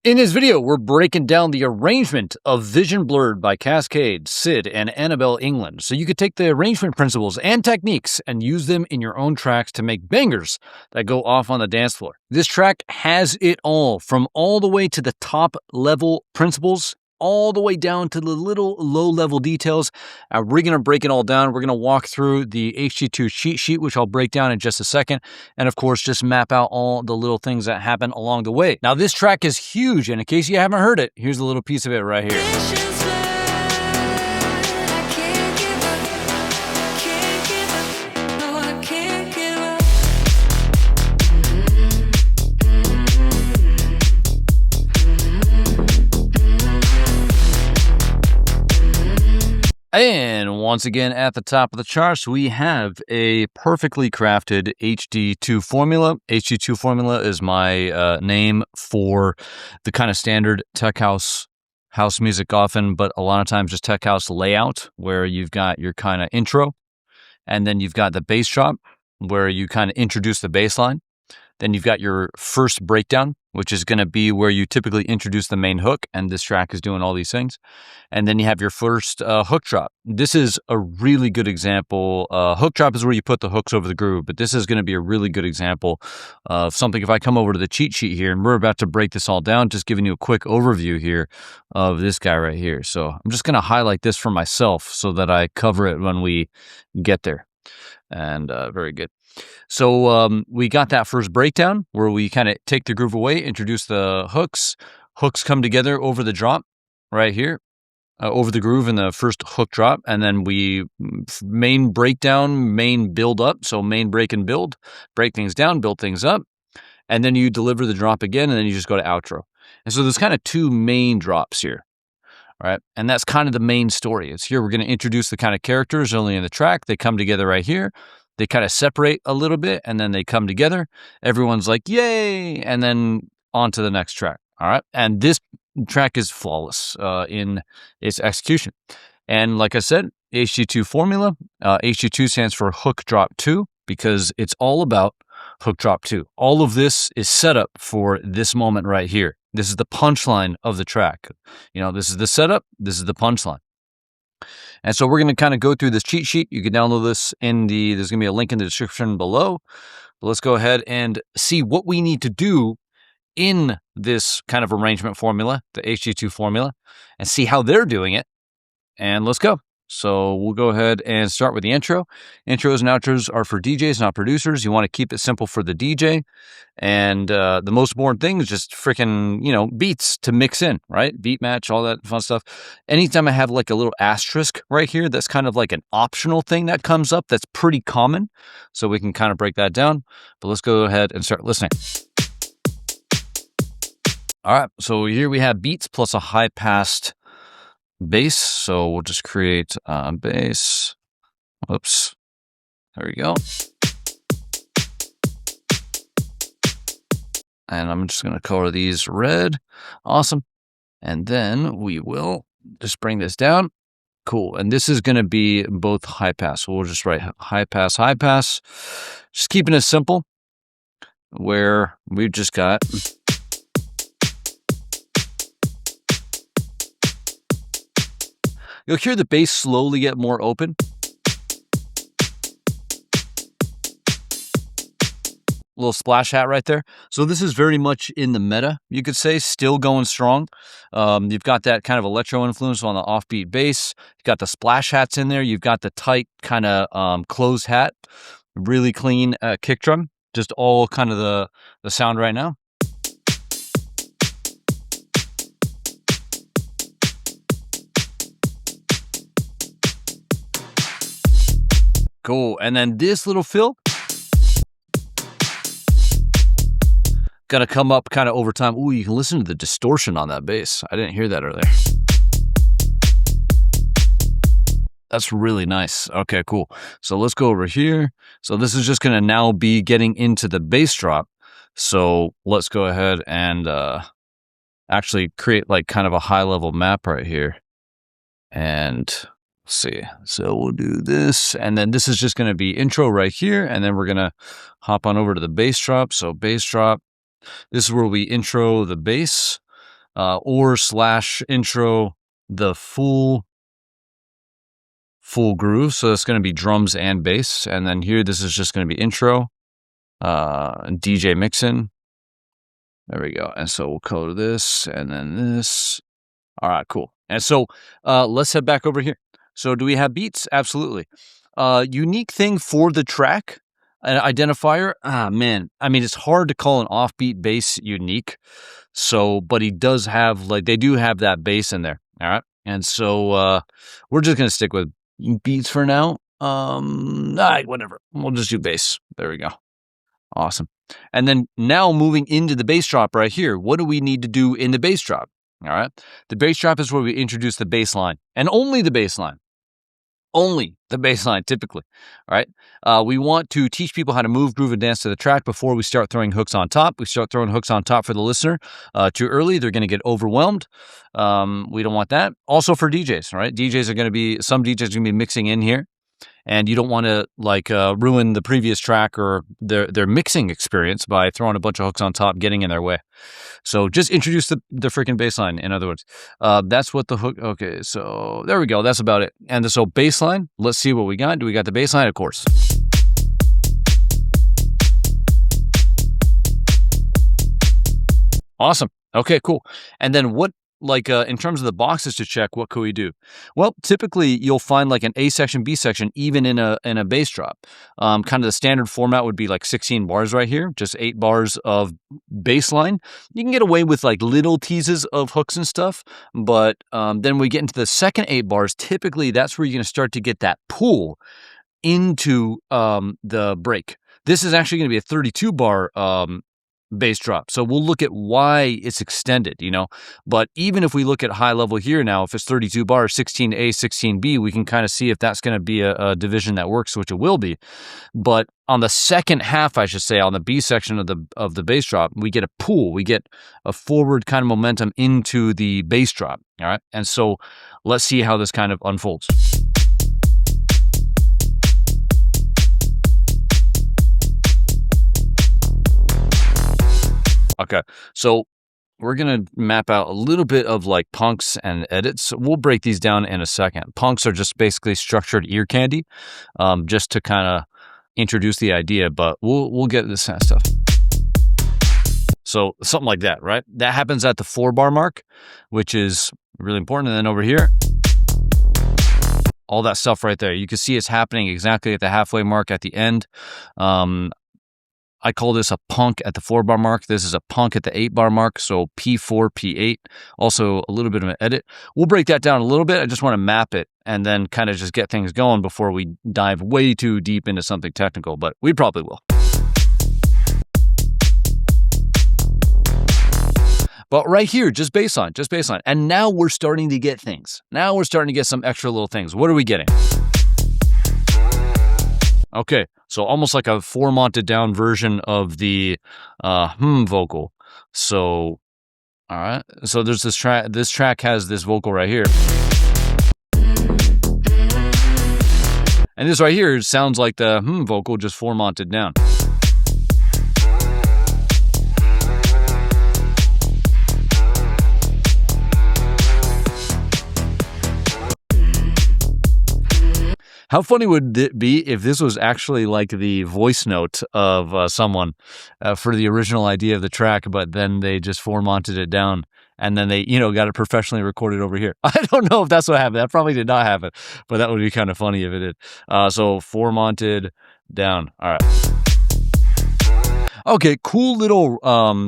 In this video, we're breaking down the arrangement of Vision Blurred by Kaskade, CID, and Anabel Englund. So you could take the arrangement principles and techniques and use them in your own tracks to make bangers that go off on the dance floor. This track has it all, from all the way to the top level principles, all the way down to the little low-level details. We're going to break it all down. We're going to walk through the HG2 cheat sheet, which I'll break down in just a second. And of course, just map out all the little things that happen along the way. Now, this track is huge, and in case you haven't heard it, here's a little piece of it right here. And once again, at the top of the charts, we have a perfectly crafted HD2 formula. HD2 formula is my name for the kind of standard tech house music often, but a lot of times just tech house layout, where you've got your kind of intro, and then you've got the bass drop, where you kind of introduce the bass line. Then you've got your first breakdown, which is going to be where you typically introduce the main hook, and this track is doing all these things. And then you have your first hook drop. This is a really good example. Hook drop is where you put the hooks over the groove, but this is going to be a really good example of something. If I come over to the cheat sheet here, and we're about to break this all down, just giving you a quick overview here of this guy right here. So I'm just going to highlight this for myself so that I cover it when we get there. And very good. So we got that first breakdown where we kind of take the groove away, introduce the hooks. Hooks come together over the drop right here, over the groove in the first hook drop. And then we main breakdown, main build up. So main break and build, break things down, build things up. And then you deliver the drop again, and then you just go to outro. And so there's kind of two main drops here. Right, and that's kind of the main story. It's here we're going to introduce the kind of characters early in the track. They come together right here. They kind of separate a little bit, and then they come together. Everyone's like, yay, and then on to the next track. All right, and this track is flawless in its execution. And like I said, HG2 formula. HG2 stands for hook drop 2 because it's all about hook drop 2. All of this is set up for this moment right here. This is the punchline of the track. You know, this is the setup. This is the punchline. And so we're going to kind of go through this cheat sheet. You can download this there's going to be a link in the description below. But let's go ahead and see what we need to do in this kind of arrangement formula, the HG2 formula, and see how they're doing it. And let's go. So we'll go ahead and start with the intro. Intros and outros are for DJs, not producers. You want to keep it simple for the DJ. And the most important thing is just freaking, beats to mix in, right? Beat match, all that fun stuff. Anytime I have like a little asterisk right here, that's kind of like an optional thing that comes up that's pretty common. So we can kind of break that down. But let's go ahead and start listening. All right, so here we have beats plus a high-passed bass. So we'll just create bass. Whoops. There we go. And I'm just going to color these red. Awesome. And then we will just bring this down. Cool. And this is going to be both high pass. So we'll just write high pass, high pass. Just keeping it simple, where we've just got... You'll hear the bass slowly get more open. Little splash hat right there. So this is very much in the meta, you could say, still going strong. You've got that kind of electro influence on the offbeat bass. You've got the splash hats in there. You've got the tight kind of closed hat, really clean kick drum. Just all kind of the sound right now. Cool. And then this little fill gonna come up kind of over time. Ooh, you can listen to the distortion on that bass. I didn't hear that earlier. That's really nice. Okay, cool. So let's go over here. So this is just gonna now be getting into the bass drop. So let's go ahead and actually create like kind of a high level map right here. And see, so we'll do this, and then this is just going to be intro right here, and then we're going to hop on over to the bass drop. So bass drop, this is where we intro the bass. or slash intro the full groove. So it's going to be drums and bass. And then here, this is just going to be intro, DJ mixin. There we go. And so we'll color this and then this. All right, cool. And so let's head back over here. So do we have beats? Absolutely. Unique thing for the track, an identifier. Man, I mean, it's hard to call an offbeat bass unique. So, but he does have, like, they do have that bass in there. All right. And so we're just going to stick with beats for now. All right, whatever. We'll just do bass. There we go. Awesome. And then now moving into the bass drop right here, what do we need to do in the bass drop? All right. The bass drop is where we introduce the bass line, and only the bass line. Only the bass line, typically. All right. We want to teach people how to move, groove, and dance to the track before we start throwing hooks on top. We start throwing hooks on top for the listener too early. They're going to get overwhelmed. We don't want that. Also for DJs, right? DJs are going to be, some DJs are going to be mixing in here. And you don't want to ruin the previous track or their mixing experience by throwing a bunch of hooks on top, getting in their way. So just introduce the freaking bass line, in other words. That's what the hook, okay, so there we go. That's about it. And so bass line, let's see what we got. Do we got the bass line? Of course. Awesome. Okay, cool. And then what, in terms of the boxes to check, what could we do? Well, typically you'll find like an A section, B section, even in a bass drop. Kind of the standard format would be like 16 bars right here, just 8 bars of bass line. You can get away with like little teases of hooks and stuff, but then we get into the second 8 bars. Typically, that's where you're going to start to get that pull into the break. This is actually going to be a 32 bar bass drop. So we'll look at why it's extended, but even if we look at high level here now, if it's 32 bars, 16A, 16B, we can kind of see if that's going to be a division that works, which it will be. But on the second half, I should say, on the B section of the bass drop, we get a pull, we get a forward kind of momentum into the bass drop. All right. And so let's see how this kind of unfolds. Okay, so we're going to map out a little bit of like punks and edits. We'll break these down in a second. Punks are just basically structured ear candy, just to kind of introduce the idea, but we'll get this kind of stuff. So something like that, right? That happens at the 4 bar mark, which is really important. And then over here, all that stuff right there. You can see it's happening exactly at the halfway mark at the end. I call this a punk at the 4 bar mark. This is a punk at the 8 bar mark. So P4, P8, also a little bit of an edit. We'll break that down a little bit. I just want to map it and then kind of just get things going before we dive way too deep into something technical, but we probably will. But right here, just baseline. And now we're starting to get things. Now we're starting to get some extra little things. What are we getting? Okay, so almost like a formatted down version of the vocal. So, all right. So there's this track. This track has this vocal right here. And this right here sounds like the vocal just formatted down. How funny would it be if this was actually like the voice note of someone for the original idea of the track, but then they just formatted it down and then they, got it professionally recorded over here. I don't know if that's what happened. That probably did not happen, but that would be kind of funny if it did. So formatted down. All right. Okay, cool little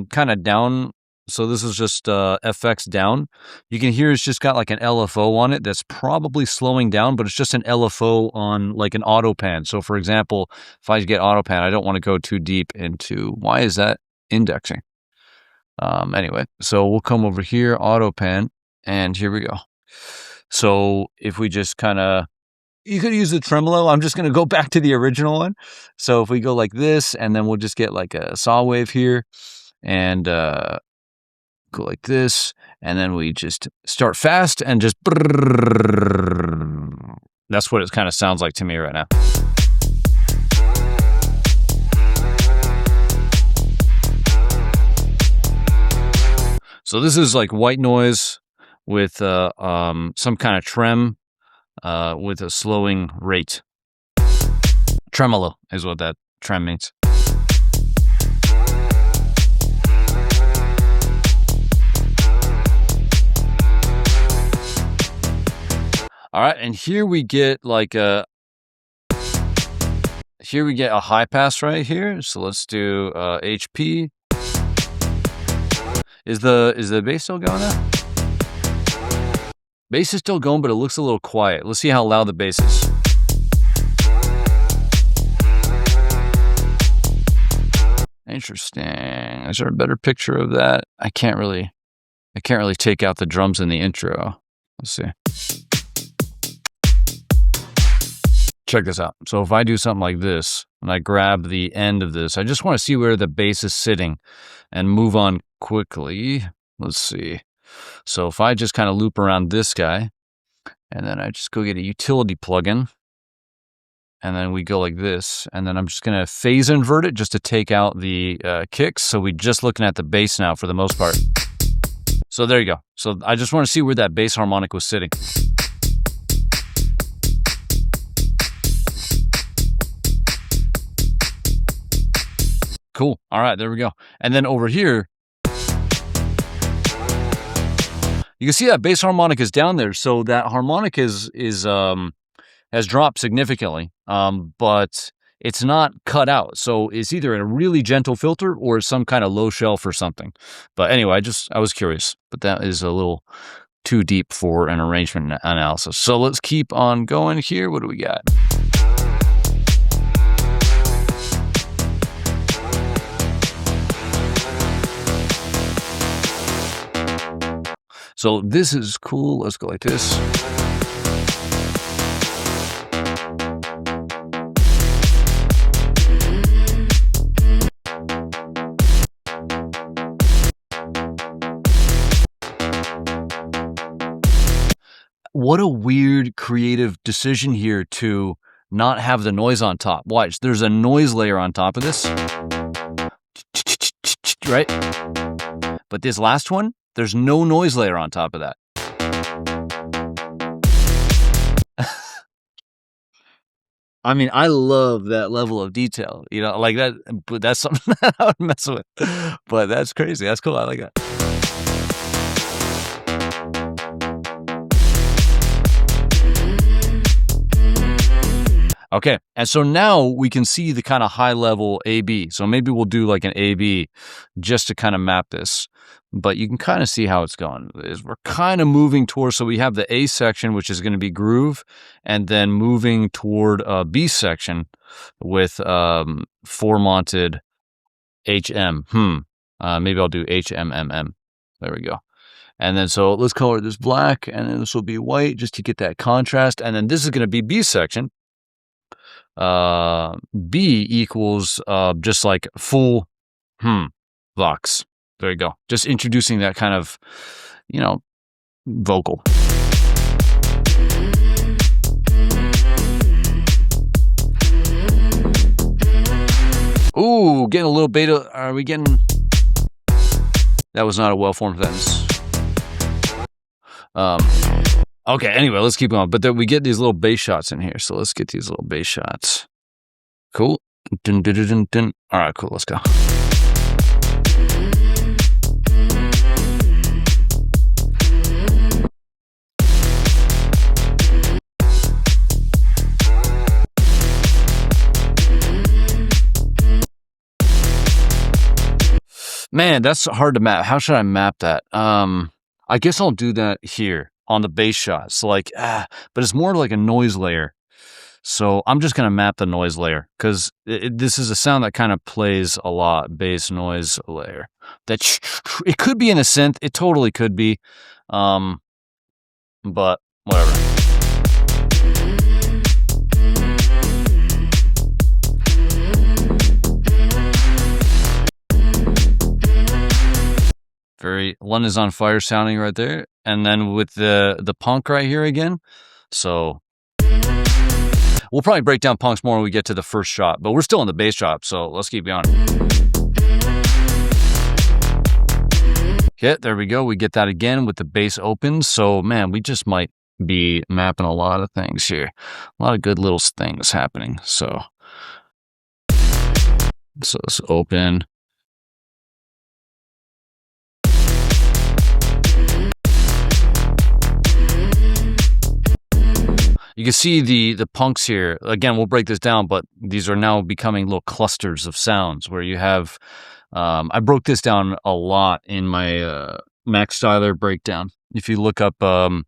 kind of down. So this is just FX down. You can hear it's just got like an LFO on it that's probably slowing down, but it's just an LFO on like an auto pan. So for example, if I get auto pan, I don't want to go too deep into why is that indexing. Anyway, so we'll come over here, auto pan, and here we go. So if we just kind of, you could use the tremolo. I'm just going to go back to the original one. So if we go like this, and then we'll just get like a saw wave here, and go like this, and then we just start fast and just that's what it kind of sounds like to me right now. So this is like white noise with some kind of trem with a slowing rate. Tremolo is what that trem means. All right, and here we get like a high pass right here. So let's do HP. Is the bass still going now? Bass is still going, but it looks a little quiet. Let's see how loud the bass is. Interesting. Is there a better picture of that? I can't really take out the drums in the intro. Let's see. Check this out. So if I do something like this, and I grab the end of this, I just want to see where the bass is sitting and move on quickly. Let's see. So if I just kind of loop around this guy, and then I just go get a utility plugin, and then we go like this, and then I'm just going to phase invert it just to take out the kicks. So we're just looking at the bass now for the most part. So there you go. So I just want to see where that bass harmonic was sitting. Cool. All right, there we go. And then over here, you can see that bass harmonic is down there. So that harmonic has dropped significantly, but it's not cut out. So it's either in a really gentle filter or some kind of low shelf or something. But anyway, I was curious, but that is a little too deep for an arrangement analysis. So let's keep on going here. What do we got? So this is cool. Let's go like this. What a weird creative decision here to not have the noise on top. Watch, there's a noise layer on top of this. Right? But this last one, there's no noise layer on top of that. I mean, I love that level of detail, you know, like that, but that's something that I would mess with. But that's crazy. That's cool. I like that. Okay, and so now we can see the kind of high level AB. So maybe we'll do like an AB just to kind of map this. But you can kind of see how it's going. We're kind of moving towards, so we have the A section, which is going to be groove, and then moving toward a B section with four-monted HM. Maybe I'll do HMMM. There we go. And then so let's color this black, and then this will be white just to get that contrast. And then this is going to be B section. B equals just like full Vox. There you go. Just introducing that kind of, you know, vocal. Ooh, getting a little beta. Are we getting... That was not a well-formed sentence. Okay, anyway, let's keep going. But then we get these little bass shots in here. So let's get these little bass shots. Cool. Dun, dun, dun, dun, dun. All right, cool. Let's go. Man, that's hard to map. How should I map that? I guess I'll do that here on the bass shot. So like, but it's more like a noise layer. So I'm just going to map the noise layer because this is a sound that kind of plays a lot. Bass noise layer. That it could be in a synth. It totally could be. But whatever. Very London is on Fire sounding right there. And then with the punk right here again. So we'll probably break down punks more when we get to the first shot, but we're still in the bass shot, so let's keep going. Yeah, there we go. We get that again with the bass open. So, man, we just might be mapping a lot of things here. A lot of good little things happening. So it's open. You can see the punks here. Again, we'll break this down, but these are now becoming little clusters of sounds where you have, I broke this down a lot in my Max Styler breakdown. If you look up the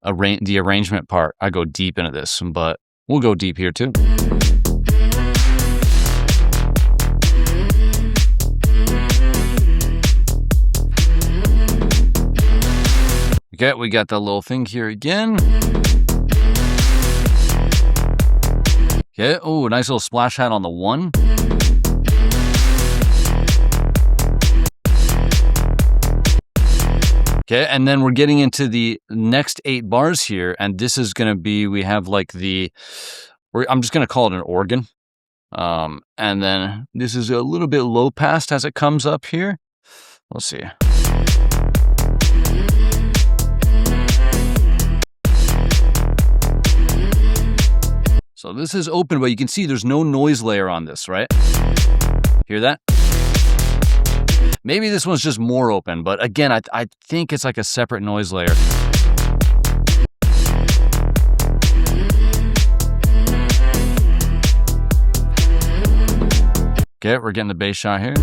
arrangement part, I go deep into this, but we'll go deep here too. Okay, we got that little thing here again. Okay, oh, nice little splash hat on the 1. Okay, and then we're getting into the next 8 bars here, and this is going to be, we have like I'm just going to call it an organ. And then this is a little bit low passed as it comes up here. Let's see. So this is open, but you can see there's no noise layer on this, right? Hear that? Maybe this one's just more open, but again, I think it's like a separate noise layer. Okay, we're getting the bass shot here.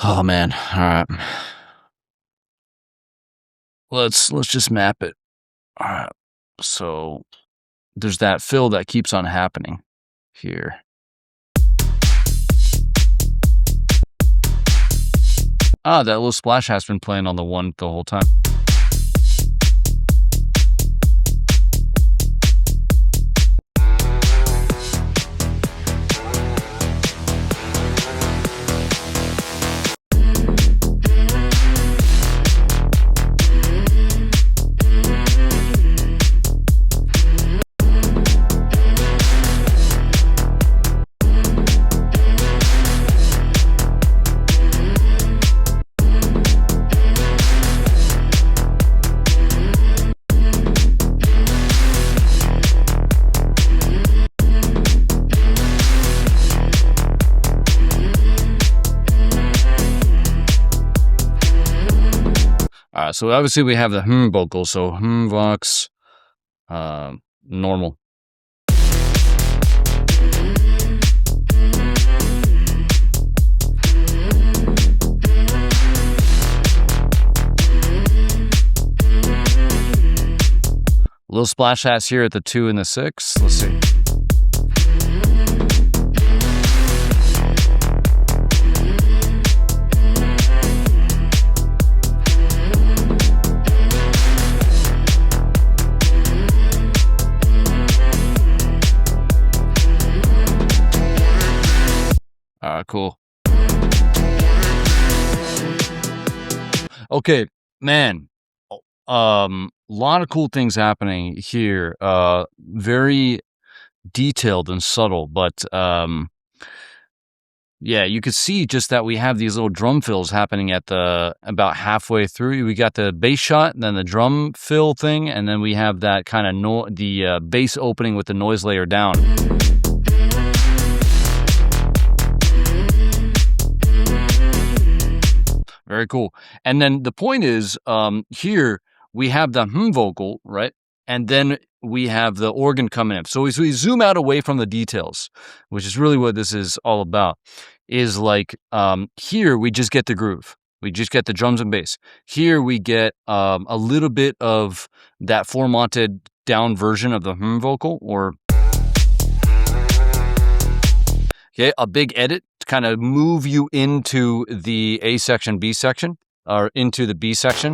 Oh man, all right. Let's just map it. All right. So there's that fill that keeps on happening here. Ah, that little splash has been playing on the 1 the whole time. So obviously we have the vocal, so vox, normal. Little splash hats here at the 2 and the 6. Let's see. Cool. Okay, man. Lot of cool things happening here. Very detailed and subtle, but yeah, you could see just that we have these little drum fills happening at about halfway through. We got the bass shot, and then the drum fill thing, and then we have that kind of the bass opening with the noise layer down. Very cool. And then the point is, here we have the vocal, right? And then we have the organ coming in. So we zoom out away from the details, which is really what this is all about, is like here we just get the groove. We just get the drums and bass. Here we get a little bit of that formatted down version of the vocal, or okay, a big edit to kind of move you into the A section, B section, or into the B section.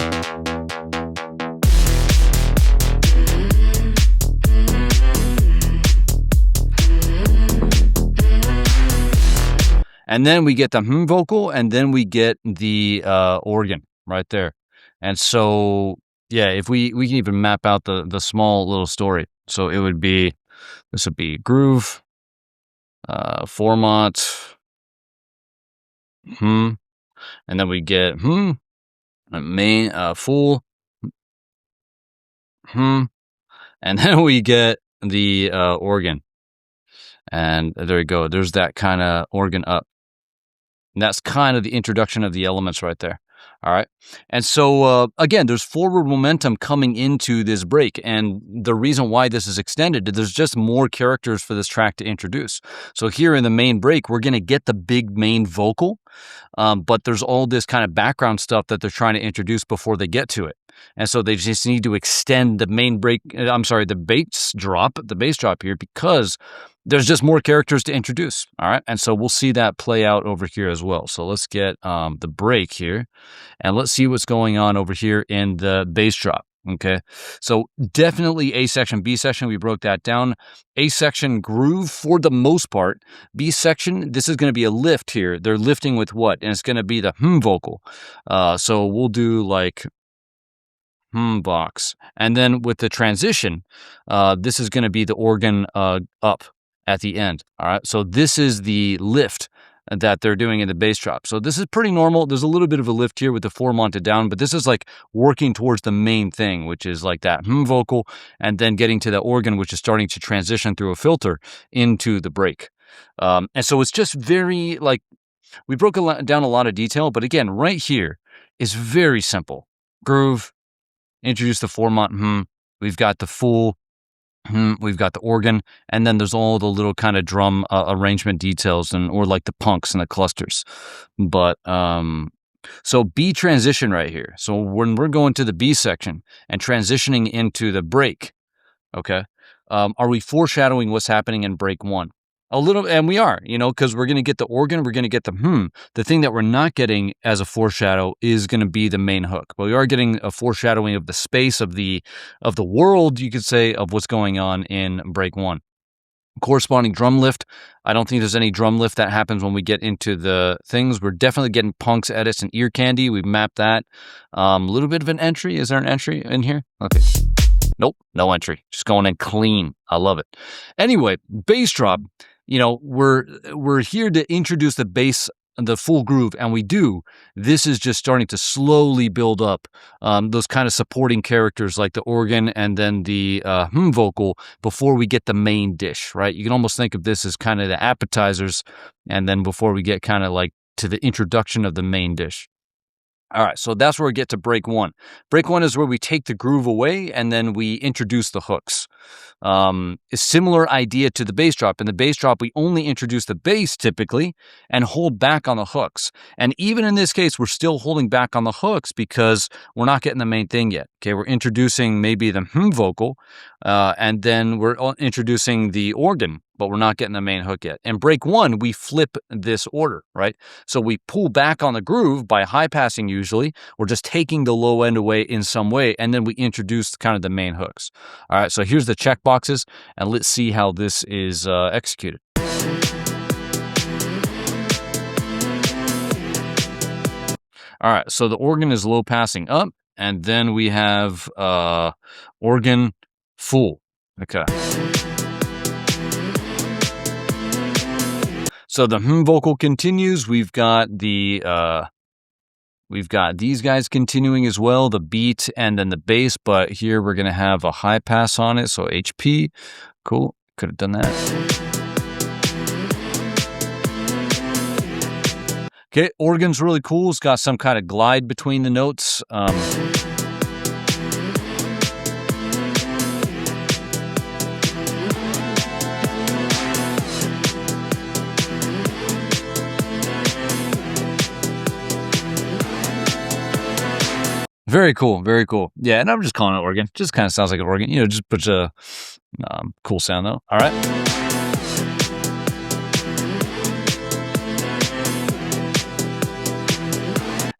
And then we get the vocal, and then we get the organ right there. And so, yeah, if we can even map out the small little story. So it would be, this would be groove. Format, and then we get main full, and then we get the organ, and there you go. There's that kind of organ up. And that's kind of the introduction of the elements right there. All right. And so, again, there's forward momentum coming into this break. And the reason why this is extended, there's just more characters for this track to introduce. So here in the main break, we're going to get the big main vocal, but there's all this kind of background stuff that they're trying to introduce before they get to it. And so they just need to extend the main break, the bass drop here, because there's just more characters to introduce. All right. And so we'll see that play out over here as well. So let's get the break here, and let's see what's going on over here in the bass drop. Okay. So definitely A section, B section, we broke that down. A section groove for the most part. B section, this is going to be a lift here. They're lifting with what? And it's going to be the vocal. So we'll do like box. And then with the transition, this is going to be the organ up at the end. All right. So this is the lift that they're doing in the bass drop. So this is pretty normal. There's a little bit of a lift here with the four mounted down, but this is like working towards the main thing, which is like that vocal, and then getting to the organ, which is starting to transition through a filter into the break. And so it's just very like, we broke down a lot of detail, but again, right here is very simple. Groove, introduce the four mount, we've got the full, we've got the organ, and then there's all the little kind of drum arrangement details or like the punks and the clusters. But so B transition right here. So when we're going to the B section and transitioning into the break, okay, are we foreshadowing what's happening in break one? A little, and we are, because we're going to get the organ, we're going to get the The thing that we're not getting as a foreshadow is going to be the main hook. But we are getting a foreshadowing of the space of the world, you could say, of what's going on in break one. Corresponding drum lift. I don't think there's any drum lift that happens when we get into the things. We're definitely getting punks, edits, and ear candy. We've mapped that. A little bit of an entry. Is there an entry in here? Okay. Nope, no entry. Just going in clean. I love it. Anyway, bass drop. We're here to introduce the bass, the full groove, and we do. This is just starting to slowly build up those kind of supporting characters like the organ and then the vocal before we get the main dish, right? You can almost think of this as kind of the appetizers, and then before we get kind of like to the introduction of the main dish. All right, so that's where we get to break one. Break one is where we take the groove away and then we introduce the hooks. A similar idea to the bass drop. In the bass drop, we only introduce the bass typically and hold back on the hooks. And even in this case, we're still holding back on the hooks because we're not getting the main thing yet. Okay, we're introducing maybe the vocal, and then we're introducing the organ, but we're not getting the main hook yet. In break one, we flip this order, right? So we pull back on the groove by high passing usually. We're just taking the low end away in some way, and then we introduce kind of the main hooks. All right, so here's the check boxes, and let's see how this is executed. All right, so the organ is low passing up, and then we have organ full. Okay. So the vocal continues. We've got these guys continuing as well, the beat and then the bass, but here we're going to have a high pass on it, so HP. Cool. Could have done that. Okay, organ's really cool. It's got some kind of glide between the notes. Very cool, very cool. Yeah, and I'm just calling it organ. Just kind of sounds like an organ. Just put a cool sound though. All right.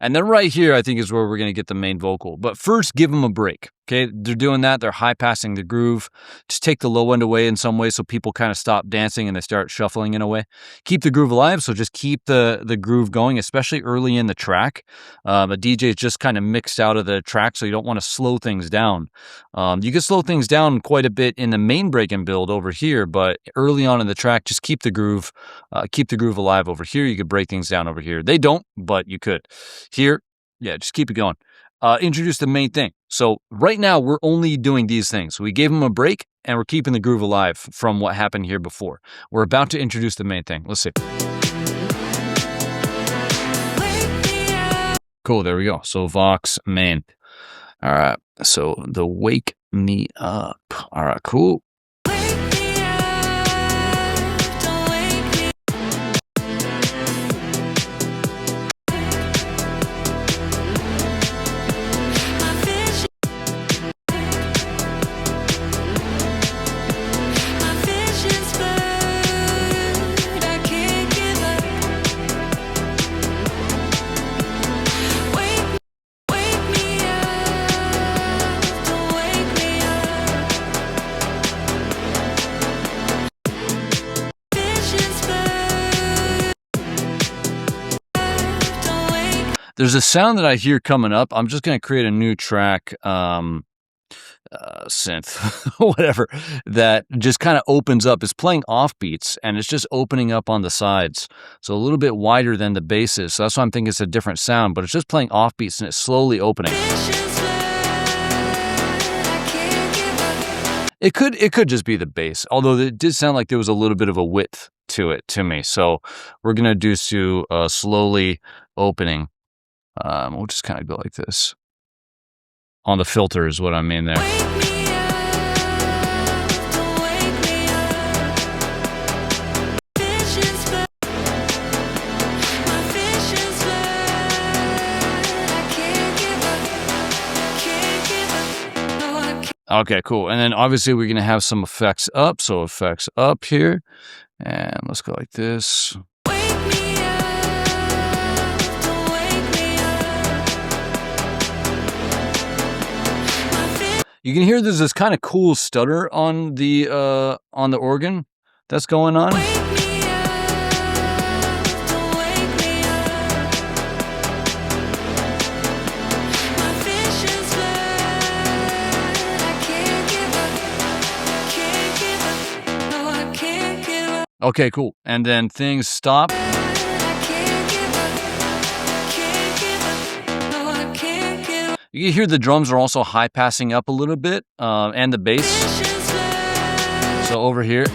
And then right here, I think is where we're going to get the main vocal. But first, give them a break. Okay, they're doing that. They're high passing the groove. Just take the low end away in some way so people kind of stop dancing and they start shuffling in a way. Keep the groove alive, so just keep the groove going, especially early in the track. A DJ is just kind of mixed out of the track, so you don't want to slow things down. You can slow things down quite a bit in the main break and build over here, but early on in the track, just keep the groove alive over here. You could break things down over here. They don't, but you could. Here, yeah, just keep it going. Introduce the main thing. So right now we're only doing these things. We gave them a break and we're keeping the groove alive from what happened here before. We're about to introduce the main thing. Let's see. Cool, there we go. So Vox main. All right, so the wake me up. All right, cool. There's a sound that I hear coming up. I'm just going to create a new track, synth, whatever, that just kind of opens up. It's playing off beats, and it's just opening up on the sides. So a little bit wider than the bass is. So that's why I'm thinking it's a different sound, but it's just playing off beats, and it's slowly opening. It could just be the bass, although it did sound like there was a little bit of a width to it to me. So we're going to do slowly opening. We'll just kind of go like this. On the filter is what I mean there. Okay, cool. And then obviously we're going to have some effects up. So effects up here. And let's go like this. You can hear there's this kind of cool stutter on the organ that's going on. Okay, cool. And then things stop. You can hear the drums are also high passing up a little bit, and the bass. So over here,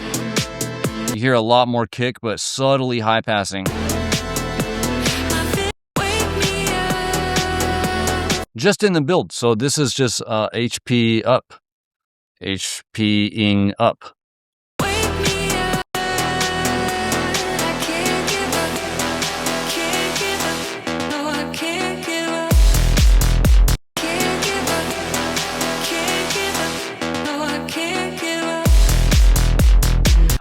you hear a lot more kick, but subtly high passing. Just in the build. So this is just HP up. HP-ing up.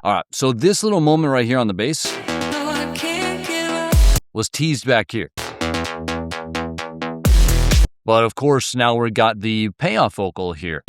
All right, so this little moment right here on the bass was teased back here. But of course, now we got the payoff vocal here.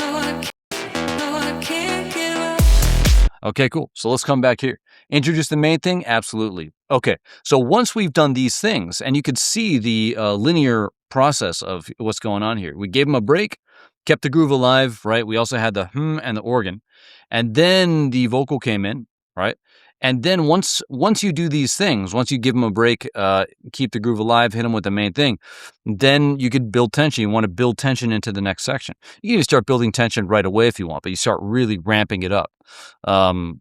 Okay, cool. So let's come back here. Introduce the main thing? Absolutely. Okay, so once we've done these things, and you could see the linear process of what's going on here. We gave them a break, kept the groove alive, right? We also had the and the organ. And then the vocal came in, right? And then once you do these things, once you give them a break, keep the groove alive, hit them with the main thing, then you could build tension. You want to build tension into the next section. You can even start building tension right away if you want, but you start really ramping it up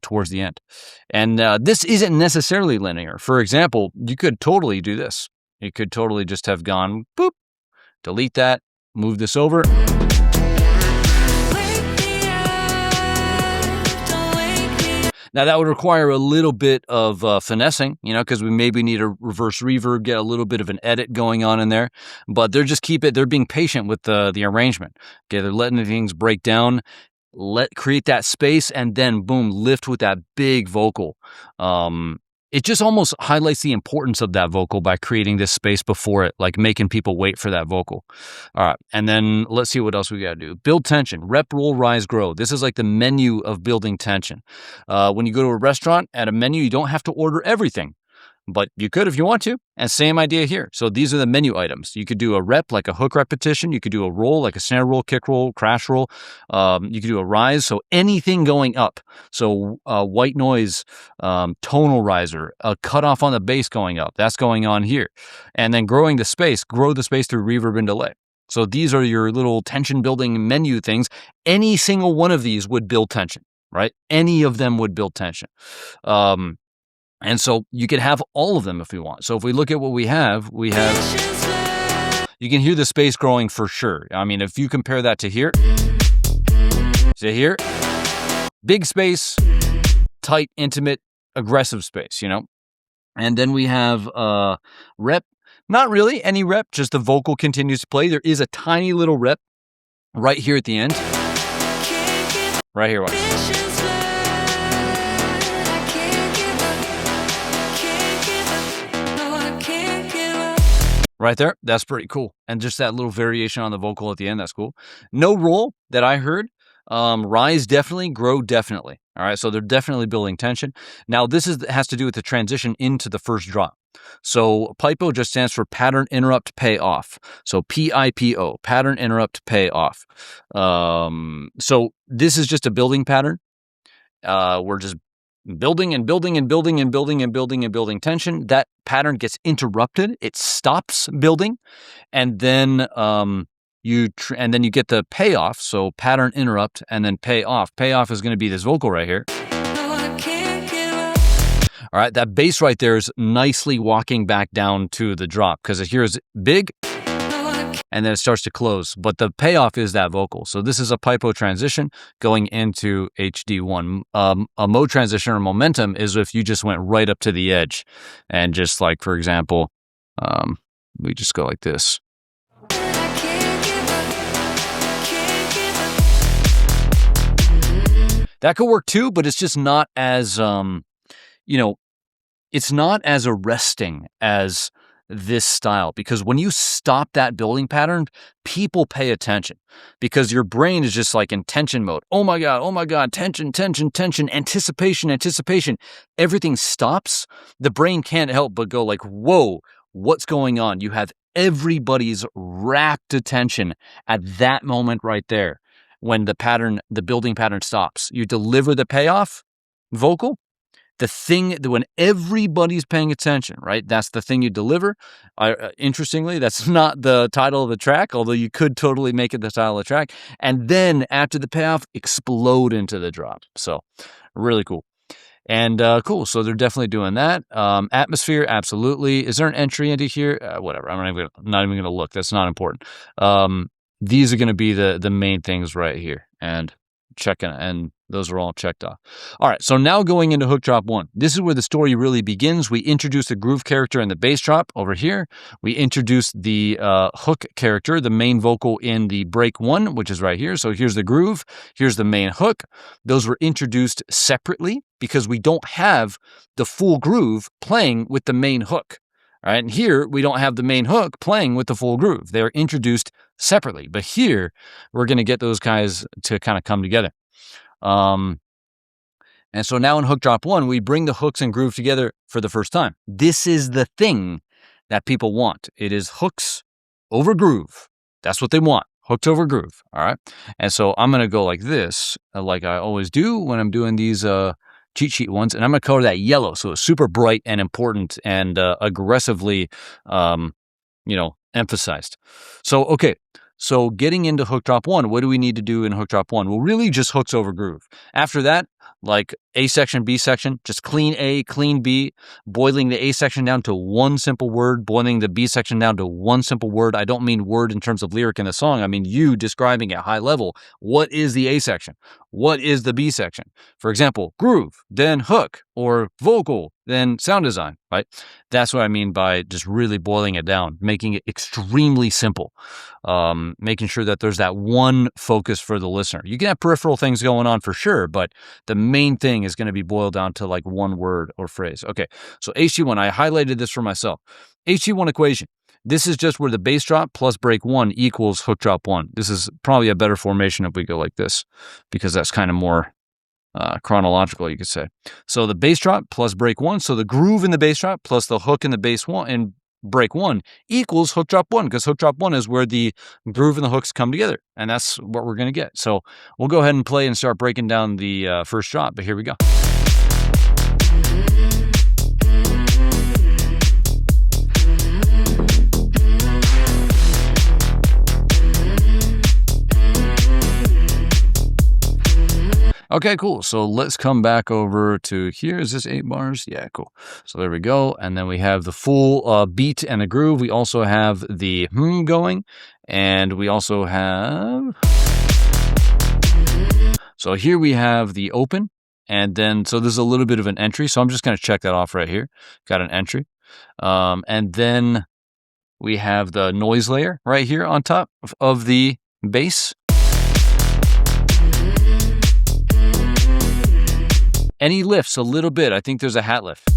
towards the end. And this isn't necessarily linear. For example, you could totally do this. You could totally just have gone, boop, delete that, move this over. Now, that would require a little bit of finessing, because we maybe need a reverse reverb, get a little bit of an edit going on in there. But they're being patient with the arrangement. Okay, they're letting the things break down, create that space, and then boom, lift with that big vocal. it just almost highlights the importance of that vocal by creating this space before it, like making people wait for that vocal. All right, and then let's see what else we got to do. Build tension, rep, roll, rise, grow. This is like the menu of building tension. When you go to a restaurant, at a menu, you don't have to order everything, but you could if you want to. And same idea here. So these are the menu items. You could do a rep, like a hook repetition. You could do a roll, like a snare roll, kick roll, crash roll. You could do a rise, so anything going up. So white noise, tonal riser, a cutoff on the bass going up. That's going on here. And then growing the space, grow the space through reverb and delay. So these are your little tension building menu things. Any single one of these would build tension, right? Any of them would build tension. And so you could have all of them if we want. So if we look at what we have, you can hear the space growing for sure. I mean, if you compare that to here, see here, big space, tight, intimate, aggressive space, you know? And then we have rep, not really any rep, just the vocal continues to play. There is a tiny little rep right here at the end. Right here, watch. Right there, that's pretty cool. And just that little variation on the vocal at the end, that's cool. No roll that I heard. Rise definitely, grow definitely. All right, so they're definitely building tension. Now this has to do with the transition into the first drop. So PIPO just stands for pattern interrupt pay off. So PIPO, pattern interrupt pay off. So this is just a building pattern. We're just building and building and building and building and building and building tension. That pattern gets interrupted. It stops building, and then you get the payoff. So pattern interrupt and then pay off. Payoff is going to be this vocal right here. All right, that bass right there is nicely walking back down to the drop because here is big. And then it starts to close. But the payoff is that vocal. So this is a PIPO transition going into HD1. A mode transition or momentum is if you just went right up to the edge. And just like, for example, we just go like this. That could work too, but it's just not as, it's not as arresting as this style, because when you stop that building pattern, people pay attention because your brain is just like in tension mode. Oh my God, tension, tension, tension, anticipation, anticipation. Everything stops. The brain can't help but go like, whoa, what's going on? You have everybody's rapt attention at that moment right there when the building pattern stops. You deliver the payoff vocal. The thing that when everybody's paying attention, right? That's the thing you deliver. Interestingly, that's not the title of the track, although you could totally make it the title of the track. And then after the payoff, explode into the drop. So really cool. And cool. So they're definitely doing that. Atmosphere, absolutely. Is there an entry into here? Whatever. I'm not even going to look. That's not important. These are going to be the main things right here. And checking, and those are all checked off. All right, so now going into hook drop 1. This is where the story really begins. We introduce the groove character in the bass drop over here. We introduce the hook character, the main vocal in the break 1, which is right here. So here's the groove. Here's the main hook. Those were introduced separately because we don't have the full groove playing with the main hook. All right, and here we don't have the main hook playing with the full groove. They're introduced separately, but here we're going to get those guys to kind of come together. And so now in hook drop 1, we bring the hooks and groove together for the first time. This is the thing that people want. It is hooks over groove. That's what they want. Hooks over groove. All right. And so I'm going to go like this, like I always do when I'm doing these cheat sheet ones, and I'm going to color that yellow so it's super bright and important and aggressively, emphasized. So, okay. So getting into hook drop 1, what do we need to do in hook drop 1? Well, really just hooks over groove. After that, like A section, B section, just clean A, clean B, boiling the A section down to one simple word, boiling the B section down to one simple word. I don't mean word in terms of lyric in the song. I mean you describing at high level. What is the A section? what is the B section? For example, groove, then hook, or vocal, then sound design, right? That's what I mean by just really boiling it down, making it extremely simple, making sure that there's that one focus for the listener. You can have peripheral things going on for sure, but the main thing is going to be boiled down to like one word or phrase. Okay, so HG1, I highlighted this for myself. HG1 equation. This is just where the bass drop plus break 1 equals hook drop 1. This is probably a better formation if we go like this, because that's kind of more chronological, you could say. So the bass drop plus break 1, so the groove in the bass drop plus the hook in the bass 1 and break 1 equals hook drop 1, because hook drop 1 is where the groove and the hooks come together, and that's what we're going to get. So we'll go ahead and play and start breaking down the first drop, but here we go. Okay, cool. So let's come back over to here. Is this 8 bars? Yeah, cool. So there we go. And then we have the full beat and the groove. We also have the going. And we also have... So here we have the open. And then, so there's a little bit of an entry. So I'm just going to check that off right here. Got an entry. And then we have the noise layer right here on top of the bass. And he lifts a little bit. I think there's a hat lift.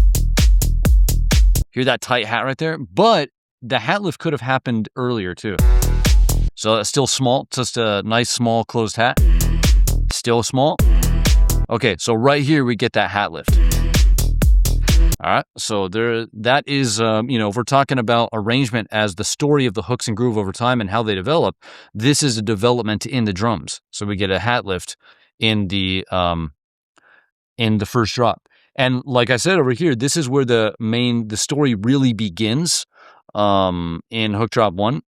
Hear that tight hat right there? But the hat lift could have happened earlier too. So it's still small, just a nice small closed hat. Still small. Okay, so right here we get that hat lift. All right, so that is, if we're talking about arrangement as the story of the hooks and groove over time and how they develop, this is a development in the drums. So we get a hat lift in the first drop. And like I said over here, this is where the story really begins in hook drop 1.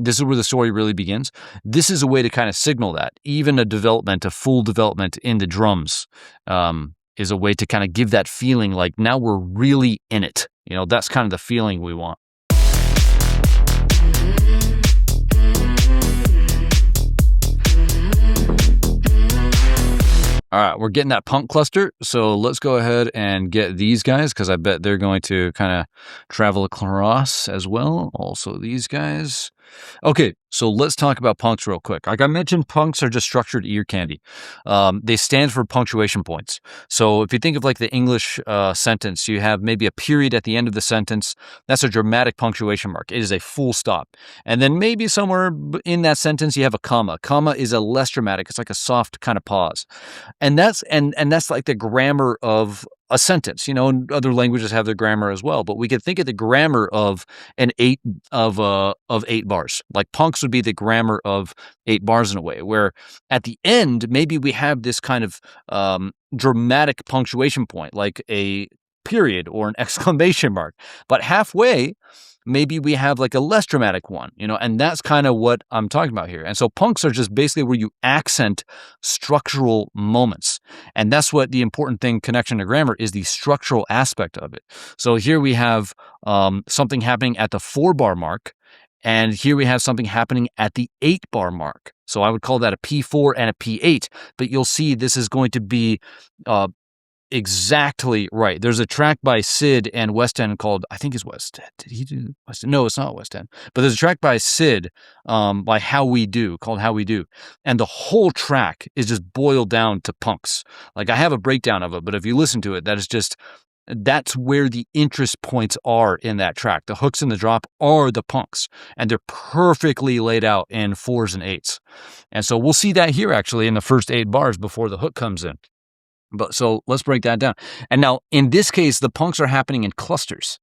This is where the story really begins. This is a way to kind of signal that. Even a full development in the drums is a way to kind of give that feeling like now we're really in it. That's kind of the feeling we want. All right, we're getting that punk cluster, so let's go ahead and get these guys, because I bet they're going to kind of travel across as well. Also these guys. Okay, so let's talk about punks real quick. Like I mentioned, punks are just structured ear candy. They stand for punctuation points. So if you think of like the English sentence, you have maybe a period at the end of the sentence. That's a dramatic punctuation mark. It is a full stop. And then maybe somewhere in that sentence, you have a comma. Comma is a less dramatic. It's like a soft kind of pause. And that's like the grammar of a sentence. Other languages have their grammar as well, but we could think of the grammar of an 8 bars. Like punks would be the grammar of 8 bars in a way, where at the end maybe we have this kind of dramatic punctuation point, like a period or an exclamation mark, but halfway maybe we have like a less dramatic one, and that's kind of what I'm talking about here. And so punks are just basically where you accent structural moments. And that's what the important thing, connection to grammar, is the structural aspect of it. So here we have something happening at the 4 bar mark, and here we have something happening at the 8 bar mark. So I would call that a P4 and a P8, but you'll see this is going to be exactly right. There's a track by CID and West End called, I think it's West End. Did he do West End? No, it's not West End. But there's a track by CID by How We Do, called How We Do. And the whole track is just boiled down to punks. Like I have a breakdown of it, but if you listen to it, that's where the interest points are in that track. The hooks and the drop are the punks, and they're perfectly laid out in 4s and 8s. And so we'll see that here actually in the first 8 bars before the hook comes in. But so let's break that down. And now in this case, the punks are happening in clusters.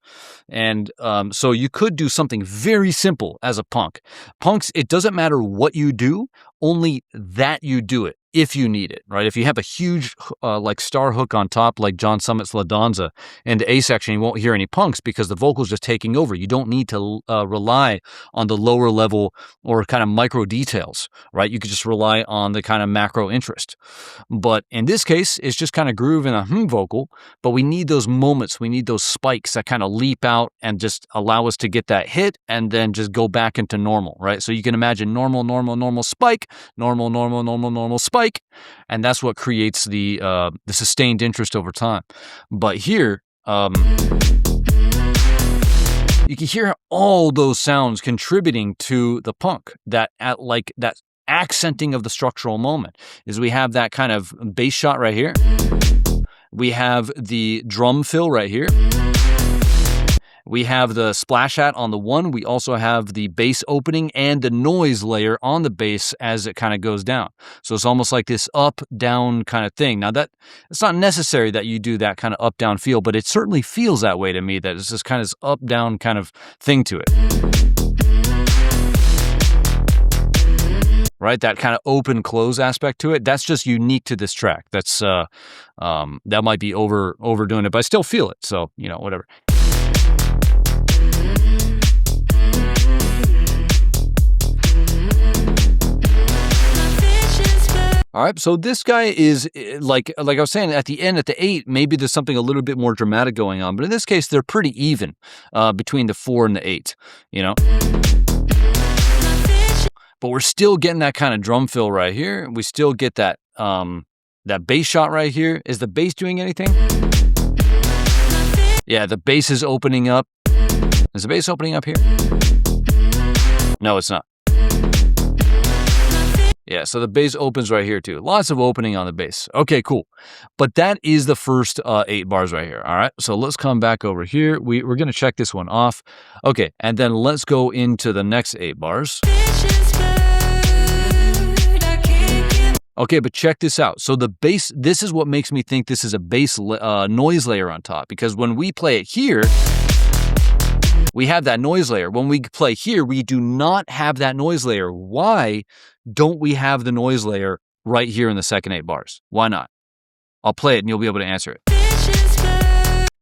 And so you could do something very simple as a punk. Punks, it doesn't matter what you do, only that you do it if you need it, right? If you have a huge like star hook on top, like John Summit's La Danza, in the A section, you won't hear any punks because the vocal's just taking over. You don't need to rely on the lower level or kind of micro details, right? You could just rely on the kind of macro interest. But in this case, it's just kind of groove and a vocal, but we need those moments. We need those spikes that kind of leap out and just allow us to get that hit and then just go back into normal, right? So you can imagine normal, normal, normal spike, normal, normal, normal, normal spike, like, and that's what creates the sustained interest over time. But here, you can hear all those sounds contributing to the punk, that accenting of the structural moment. Is we have that kind of bass shot right here. We have the drum fill right here. We have the splash hat on the one. We also have the bass opening and the noise layer on the bass as it kind of goes down. So it's almost like this up-down kind of thing. Now, it's not necessary that you do that kind of up-down feel, but it certainly feels that way to me, that it's this kind of up-down kind of thing to it. Right? That kind of open-close aspect to it. That's just unique to this track. That's that might be overdoing it, but I still feel it. So, whatever. All right, so this guy is, like I was saying, at the end, at the 8, maybe there's something a little bit more dramatic going on. But in this case, they're pretty even between the 4 and the 8, But we're still getting that kind of drum fill right here. We still get that bass shot right here. Is the bass doing anything? Yeah, the bass is opening up. Is the bass opening up here? No, it's not. Yeah, so the bass opens right here too. Lots of opening on the bass. Okay, cool. But that is the first 8 bars right here. All right, so let's come back over here. We're going to check this one off. Okay, and then let's go into the next 8 bars. Okay, but check this out. So the bass, this is what makes me think this is a bass noise layer on top. Because when we play it here, we have that noise layer. When we play here, we do not have that noise layer. Why don't we have the noise layer right here in the second 8 bars? Why not? I'll play it and you'll be able to answer it.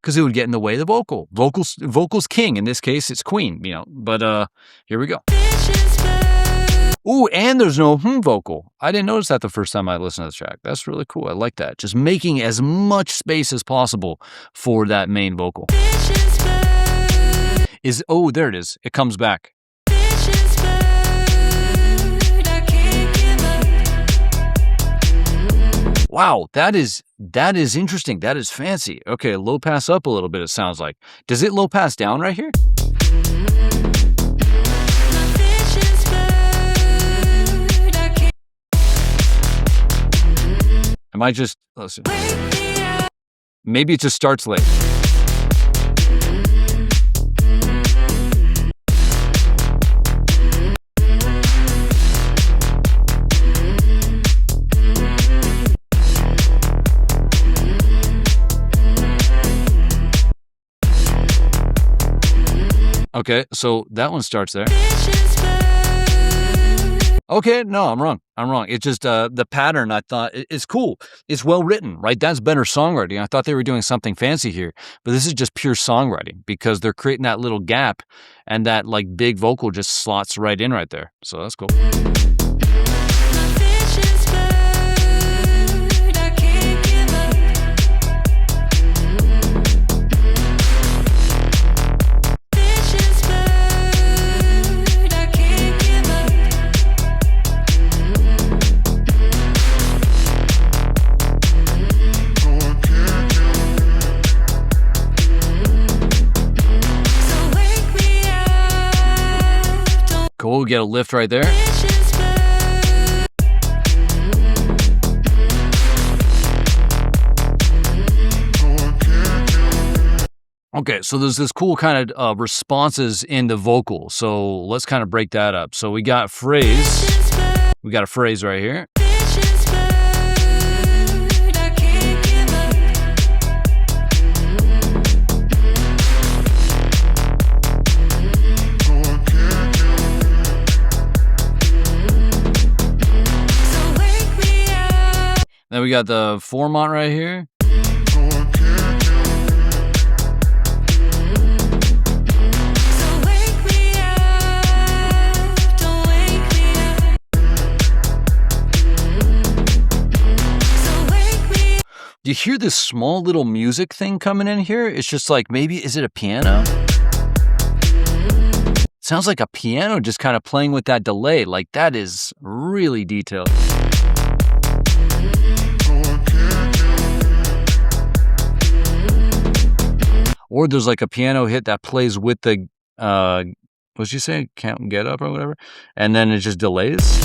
Because it would get in the way of the vocal. Vocal's king. In this case, it's queen, But here we go. Ooh, and there's no vocal. I didn't notice that the first time I listened to the track. That's really cool. I like that. Just making as much space as possible for that main vocal. Oh, there it is. It comes back. Wow, that is interesting. That is fancy. Okay, low pass up a little bit, it sounds like. Does it low pass down right here? Am I just, let's see. Maybe it just starts late. Okay, so that one starts there. Okay, no, I'm wrong. It's just the pattern, I thought, is cool. It's well written, right? That's better songwriting. I thought they were doing something fancy here, but this is just pure songwriting because they're creating that little gap and that big vocal just slots right in right there. So that's cool. Cool, we get a lift right there. Okay, so there's this cool kind of responses in the vocal. So let's kind of break that up. So we got phrase. We got a phrase right here. Then we got the formant right here. Do you hear this small little music thing coming in here? It's just like, maybe, is it a piano? Sounds like a piano just kind of playing with that delay. Like, that is really detailed. Or there's like a piano hit that plays with the, what'd you say? Can't get up or whatever. And then it just delays.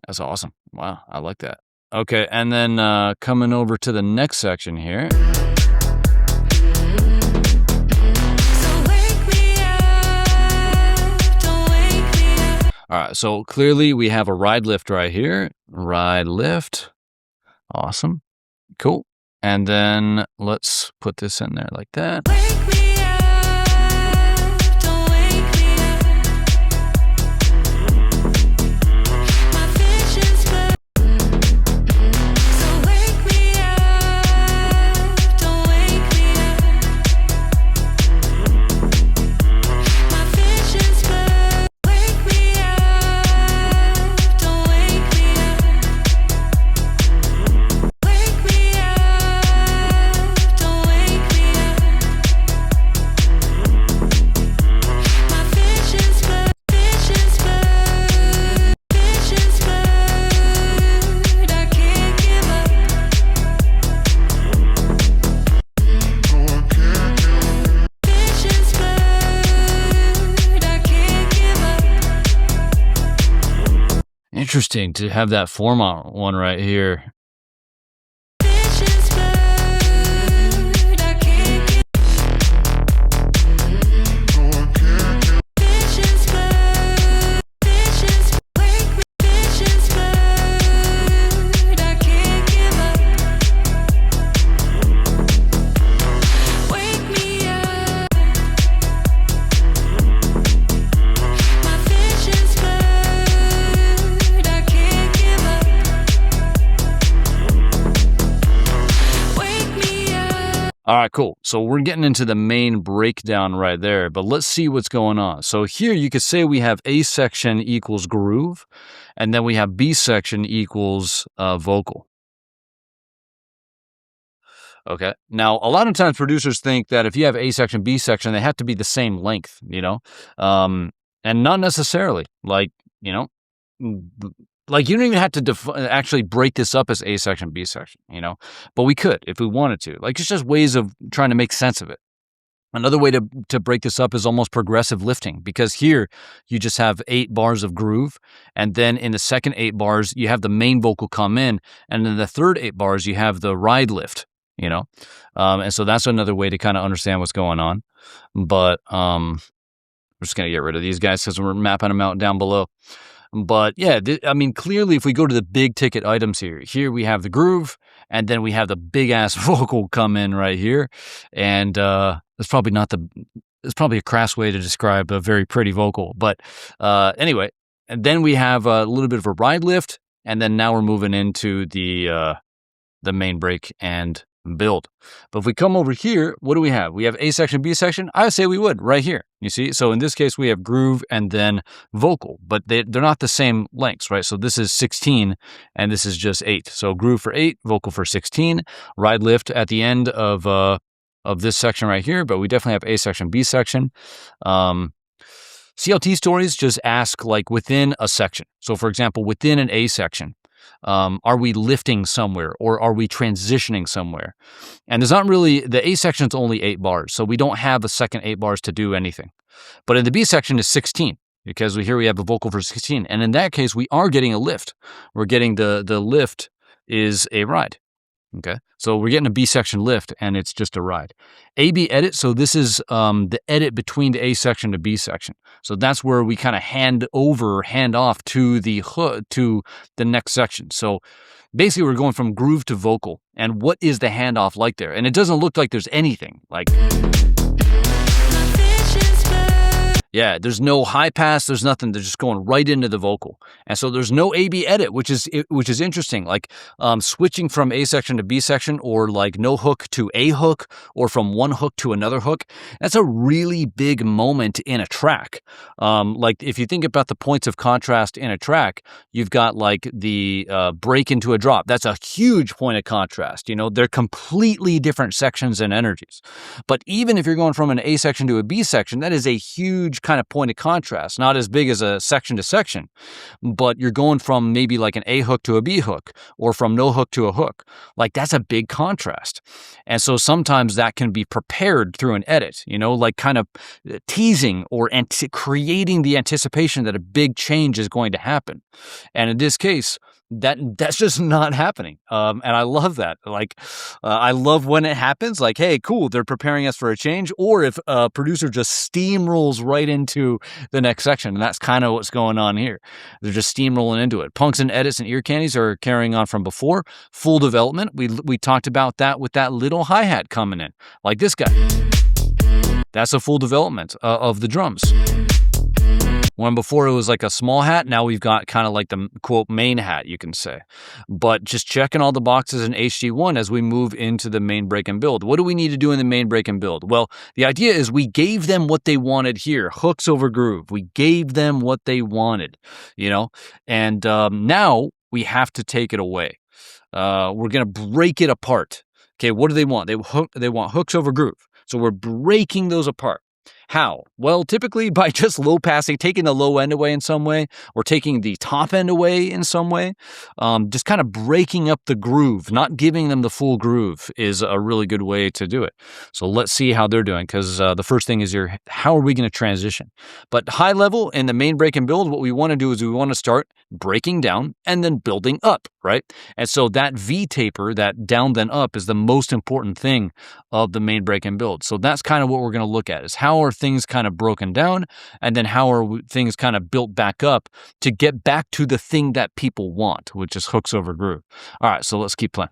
That's awesome. Wow, I like that. Okay, and then coming over to the next section here. All right, so clearly we have a ride lift right here. Ride lift. Awesome. Cool. And then let's put this in there like that. Interesting to have that form on one right here. All right, cool. So we're getting into the main breakdown right there, but let's see what's going on. So here you could say we have A section equals groove, and then we have B section equals vocal. Okay. Now, a lot of times producers think that if you have A section, B section, they have to be the same length, and not necessarily. Like, like you don't even have to actually break this up as A section, B section, but we could if we wanted to. Like, it's just ways of trying to make sense of it. Another way to break this up is almost progressive lifting, because here you just have 8 bars of groove, and then in the second 8 bars, you have the main vocal come in, and in the third 8 bars, you have the ride lift, and so that's another way to kind of understand what's going on. But we're just going to get rid of these guys because we're mapping them out down below. But yeah, clearly if we go to the big ticket items here we have the groove, and then we have the big ass vocal come in right here. And it's probably a crass way to describe a very pretty vocal. But anyway, and then we have a little bit of a ride lift, and then now we're moving into the main break and build. But if we come over here, what do we have? We have A section, B section. I would say we would right here. You see? So in this case, we have groove and then vocal, but they're not the same lengths, right? So this is 16 and this is just 8. So groove for 8, vocal for 16, ride lift at the end of this section right here, but we definitely have A section, B section. CLT stories just ask like within a section. So for example, within an A section, are we lifting somewhere or are we transitioning somewhere? And there's not really, the A section is only 8 bars, so we don't have a second 8 bars to do anything. But in the B section is 16, because here we have a vocal for 16. And in that case, we are getting a lift. We're getting the lift is a ride. Okay, so we're getting a B section lift, and it's just a ride. A-B edit, so this is the edit between the A section to B section. So that's where we kind of hand off to the next section. So basically, we're going from groove to vocal, and what is the handoff like there? And it doesn't look like there's anything. Like, Yeah, there's no high pass, there's nothing. They're just going right into the vocal. And so there's no A-B edit, which is interesting. Like switching from A section to B section, or like no hook to a hook, or from one hook to another hook. That's a really big moment in a track. Like if you think about the points of contrast in a track, you've got like the break into a drop. That's a huge point of contrast. You know, they're completely different sections and energies. But even if you're going from an A section to a B section, that is a huge kind of point of contrast, not as big as a section to section, but you're going from maybe like an A hook to a B hook, or from no hook to a hook. Like that's a big contrast. And so sometimes that can be prepared through an edit, you know, like kind of teasing or creating the anticipation that a big change is going to happen. And in this case, that's just not happening. And I love that. Like, I love when it happens. Like, hey, cool, they're preparing us for a change. Or if a producer just steamrolls right into the next section. And that's kind of what's going on here. They're just steamrolling into it. Punks and edits and ear candies are carrying on from before. Full development. We talked about that with that little hi-hat coming in. Like this guy. That's a full development of the drums. When before it was like a small hat, now we've got kind of like the quote main hat, you can say. But just checking all the boxes in HD1 as we move into the main break and build. What do we need to do in the main break and build? Well, the idea is we gave them what they wanted here, hooks over groove. We gave them what they wanted, you know, and now we have to take it away. We're going to break it apart. Okay, what do they want? They want hooks over groove. So we're breaking those apart. How? Well, typically by just low passing, taking the low end away in some way, or taking the top end away in some way. Just kind of breaking up the groove, not giving them the full groove is a really good way to do it. So let's see how they're doing, because the first thing is how are we going to transition? But high level in the main break and build, what we want to do is we want to start breaking down and then building up, right? And so that V taper, that down then up, is the most important thing of the main break and build. So that's kind of what we're going to look at, is how are things kind of broken down, and then how are things kind of built back up to get back to the thing that people want, which is hooks over groove. All right, so let's keep playing.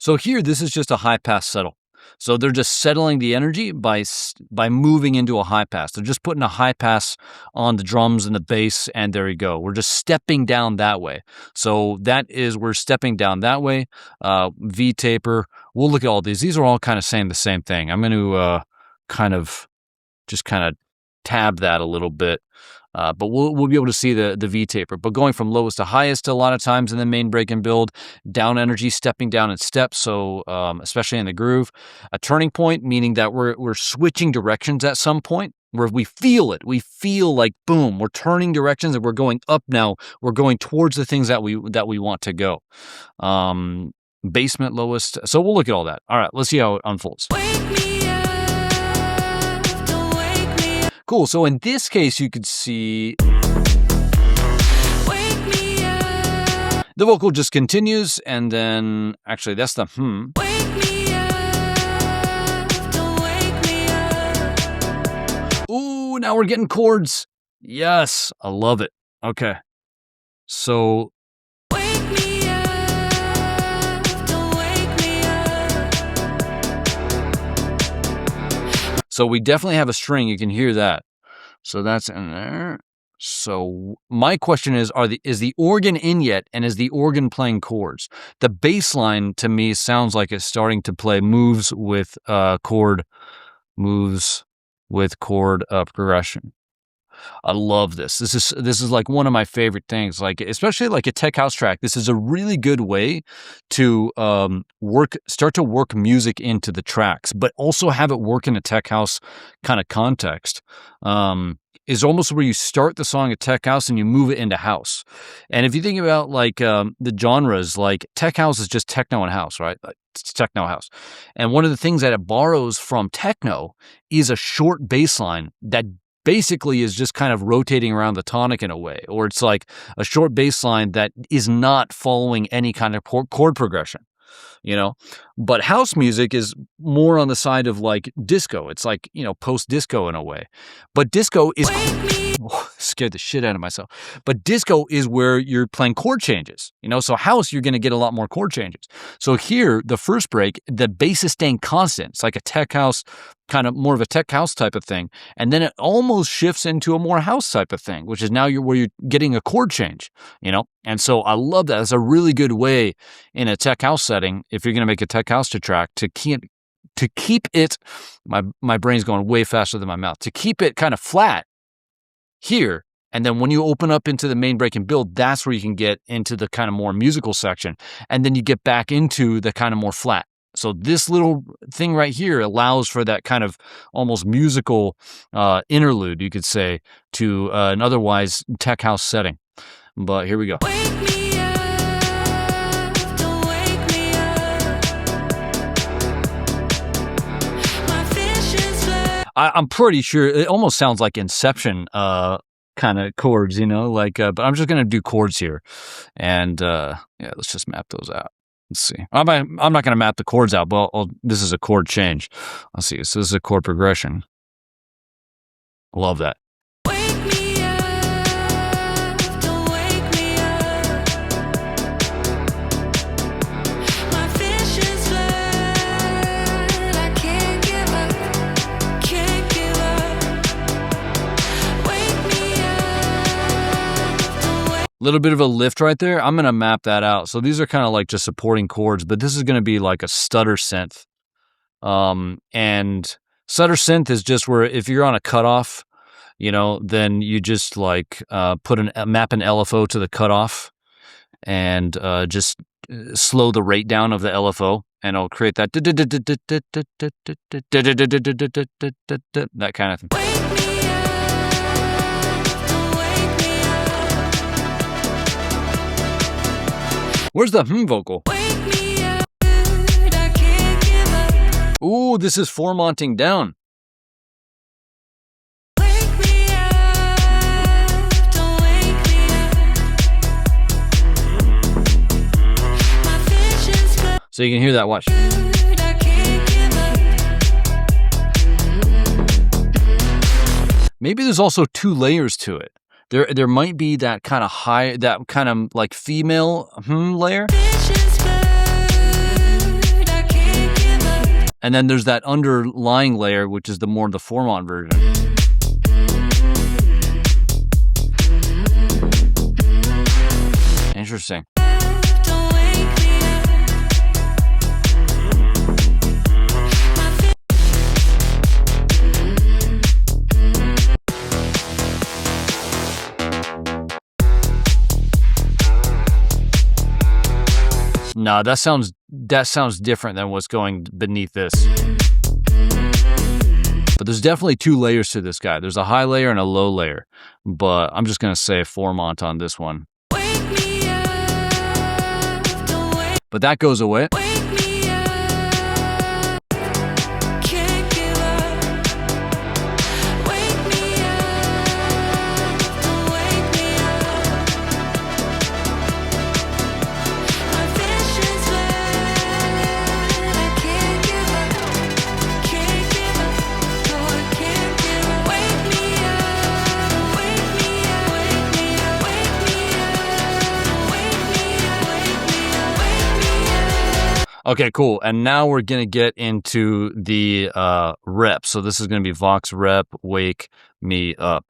So here, this is just a high pass settle. So they're just settling the energy by moving into a high pass. They're just putting a high pass on the drums and the bass, and there you go. We're just stepping down that way. So we're stepping down that way. V taper. We'll look at all these. These are all kind of saying the same thing. I'm going to kind of tab that a little bit. But we'll be able to see the V taper. But going from lowest to highest a lot of times in the main break and build, down energy, stepping down in steps, so especially in the groove. A turning point, meaning that we're switching directions at some point, where we feel it. We feel like, boom, we're turning directions and we're going up now. We're going towards the things that we want to go. Basement, lowest. So we'll look at all that. All right, let's see how it unfolds. Cool. So in this case, you could see the vocal just continues, and then actually that's the Ooh, now we're getting chords. Yes, I love it. Okay. So we definitely have a string. You can hear that. So that's in there. So my question is the organ in yet, and is the organ playing chords? The bass line to me sounds like it's starting to play moves with chord progression. I love this. This is like one of my favorite things. Like, especially like a tech house track. This is a really good way to start to work music into the tracks, but also have it work in a tech house kind of context. Is almost where you start the song at tech house and you move it into house. And if you think about like the genres, like tech house is just techno and house, right? Like, it's techno house. And one of the things that it borrows from techno is a short bass line that basically is just kind of rotating around the tonic in a way, or it's like a short bass line that is not following any kind of chord progression. you know? But house music is more on the side of like disco. It's like, you know, post-disco in a way. But disco is scared the shit out of myself. But disco is where you're playing chord changes, you know? So house, you're going to get a lot more chord changes. So here, the first break, the bass is staying constant. It's like a tech house, kind of more of a tech house type of thing. And then it almost shifts into a more house type of thing, which is now where you're getting a chord change, you know? And so I love that. It's a really good way in a tech house setting, if you're going to make a tech house track, to keep it, my brain's going way faster than my mouth, to keep it kind of flat here. And then when you open up into the main break and build, that's where you can get into the kind of more musical section. And then you get back into the kind of more flat. So this little thing right here allows for that kind of almost musical interlude, you could say, to an otherwise tech house setting. But here we go. I'm pretty sure it almost sounds like Inception kind of chords, you know, like, but I'm just going to do chords here. And yeah, let's just map those out. Let's see. I'm not going to map the chords out, but this is a chord change. Let's see. So this is a chord progression. Love that. Little bit of a lift right there. I'm going to map that out. So these are kind of like just supporting chords, but this is going to be like a stutter synth. And stutter synth is just where if you're on a cutoff, you know, then you just like map an LFO to the cutoff and just slow the rate down of the LFO, and it'll create that that kind of thing. Where's the vocal? Ooh, this is formonting down. So you can hear that, watch. Maybe there's also 2 layers to it. There might be that kind of high, that kind of like female layer. And then there's that underlying layer, which is the Formant version. Interesting. No, that sounds different than what's going beneath this. But there's definitely 2 layers to this guy. There's a high layer and a low layer. But I'm just going to say Formant on this one. But that goes away. Okay, cool. And now we're going to get into the rep. So this is going to be Vox rep, wake me up.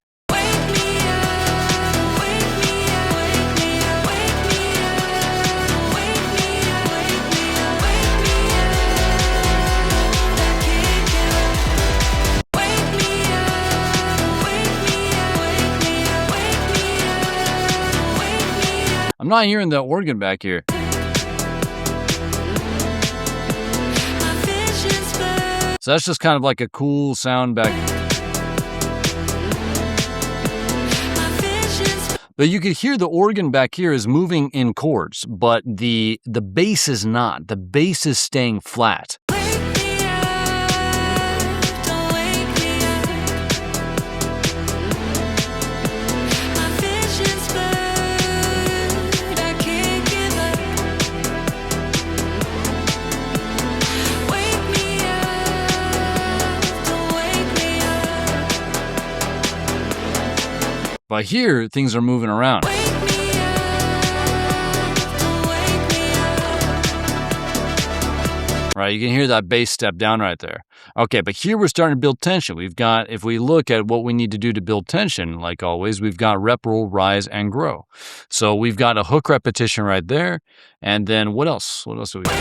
I'm not hearing the organ back here. So that's just kind of like a cool sound back. But you could hear the organ back here is moving in chords, but the bass is not. The bass is staying flat. But here, things are moving around. Right, you can hear that bass step down right there. Okay, but here we're starting to build tension. We've got, if we look at what we need to do to build tension, like always, we've got rep, roll, rise, and grow. So we've got a hook repetition right there. And then what else? What else do we got?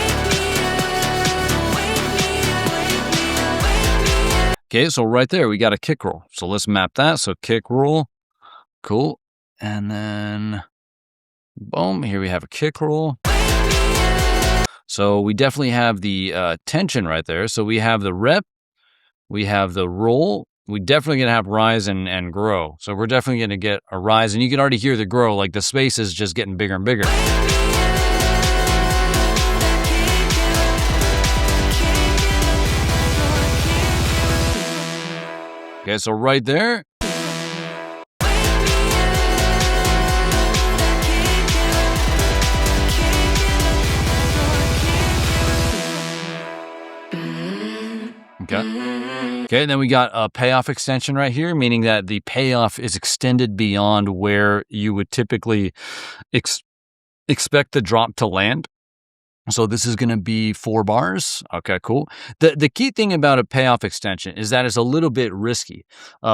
Okay, so right there, we got a kick roll. So let's map that. So kick roll, cool. And then, boom, here we have a kick roll. So we definitely have the tension right there. So we have the rep, we have the roll. We definitely going to have rise and grow. So we're definitely going to get a rise. And you can already hear the grow, like the space is just getting bigger and bigger. Okay, so right there. Okay, and then we got a payoff extension right here, meaning that the payoff is extended beyond where you would typically expect the drop to land. So this is going to be 4 bars. Okay, cool. The key thing about a payoff extension is that it's a little bit risky.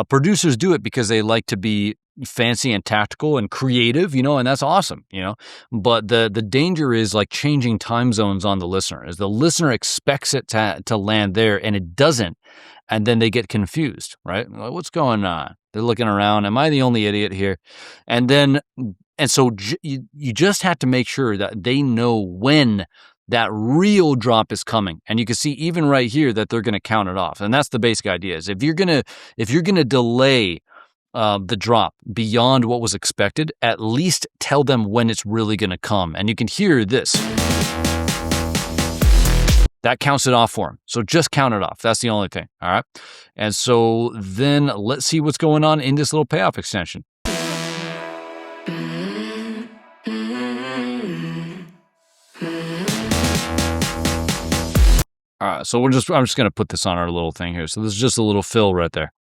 Producers do it because they like to be fancy and tactical and creative, and that's awesome, But the danger is like changing time zones on the listener. As the listener expects it to land there and it doesn't, and then they get confused, right? Like, what's going on? They're looking around. Am I the only idiot here? And so you just have to make sure that they know when that real drop is coming. And you can see even right here that they're going to count it off. And that's the basic idea is if you're going to delay the drop beyond what was expected, at least tell them when it's really going to come. And you can hear this. That counts it off for them. So just count it off. That's the only thing. All right. And so then let's see what's going on in this little payoff extension. All right. So I'm just going to put this on our little thing here. So this is just a little fill right there.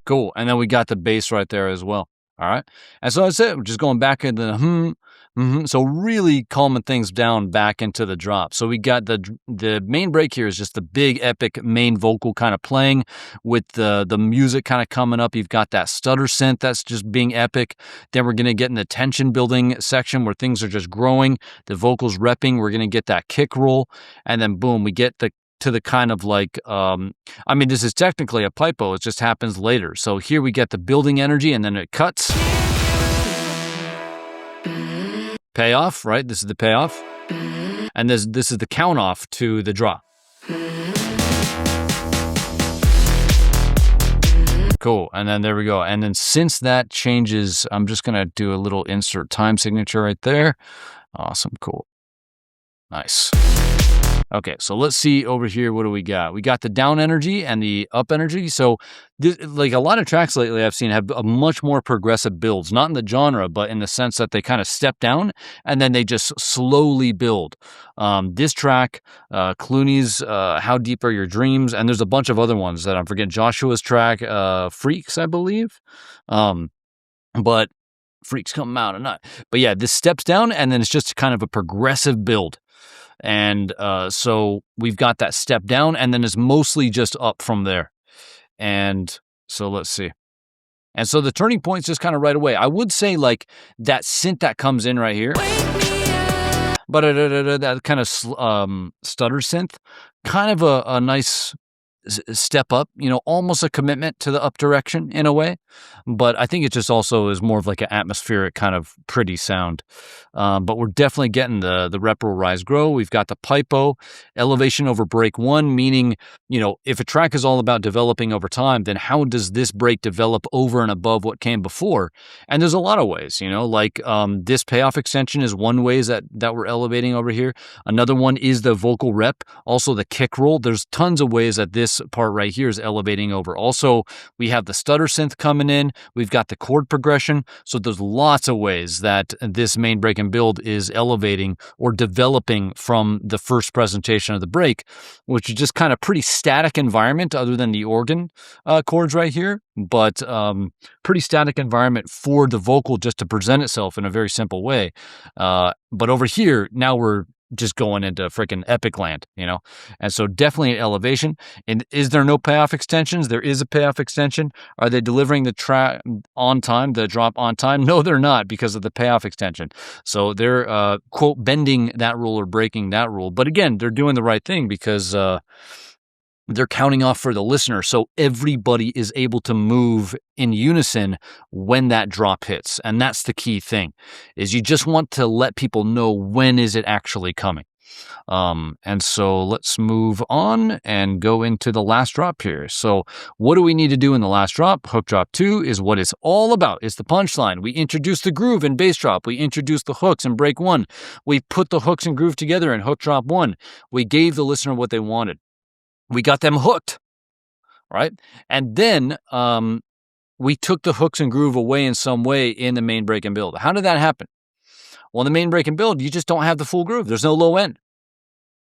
Cool. And then we got the bass right there as well. All right. And so that's it. We're just going back into the So really calming things down back into the drop. So we got the main break here is just the big epic main vocal kind of playing with the music kind of coming up. You've got that stutter synth that's just being epic. Then we're going to get in the tension building section where things are just growing. The vocals repping. We're going to get that kick roll. And then boom, we get to the kind of like, this is technically a pipo. It just happens later. So here we get the building energy and then it cuts. Payoff, right? This is the payoff. And this is the count off to the drop. Cool. And then there we go. And then since that changes, I'm just going to do a little insert time signature right there. Awesome. Cool. Nice. Okay, so let's see over here. What do we got? We got the down energy and the up energy. So, like a lot of tracks lately I've seen have a much more progressive builds, not in the genre, but in the sense that they kind of step down and then they just slowly build. This track, Clooney's How Deep Are Your Dreams, and there's a bunch of other ones that I'm forgetting. Joshua's track, Freaks, I believe. But Freaks come out or not. But yeah, this steps down and then it's just kind of a progressive build. And so we've got that step down and then it's mostly just up from there. And so let's see. And so the turning point's just kind of right away. I would say like that synth that comes in right here, but that kind of stutter synth, kind of a nice step up, almost a commitment to the up direction in a way. But I think it just also is more of like an atmospheric kind of pretty sound. But we're definitely getting the rep, roll, rise, grow. We've got the pipo, elevation over break 1, meaning, if a track is all about developing over time, then how does this break develop over and above what came before? And there's a lot of ways, like this payoff extension is one way that we're elevating over here. Another one is the vocal rep, also the kick roll. There's tons of ways that this this part right here is elevating over. Also, we have the stutter synth coming in. We've got the chord progression. So there's lots of ways that this main break and build is elevating or developing from the first presentation of the break, which is just kind of pretty static environment other than the organ chords right here, but pretty static environment for the vocal just to present itself in a very simple way. But over here, now we're just going into freaking epic land, you know? And so definitely an elevation. And is there no payoff extensions? There is a payoff extension. Are they delivering the track on time, the drop on time? No, they're not, because of the payoff extension. So they're, quote, bending that rule or breaking that rule. But again, they're doing the right thing because they're counting off for the listener, so everybody is able to move in unison when that drop hits. And that's the key thing, is you just want to let people know when is it actually coming. And so let's move on and go into the last drop here. So what do we need to do in the last drop? Hook drop 2 is what it's all about. It's the punchline. We introduce the groove in bass drop. We introduce the hooks in break 1. We put the hooks and groove together in hook drop 1. We gave the listener what they wanted. We got them hooked, right? And then we took the hooks and groove away in some way in the main break and build. How did that happen? Well, in the main break and build, you just don't have the full groove. There's no low end.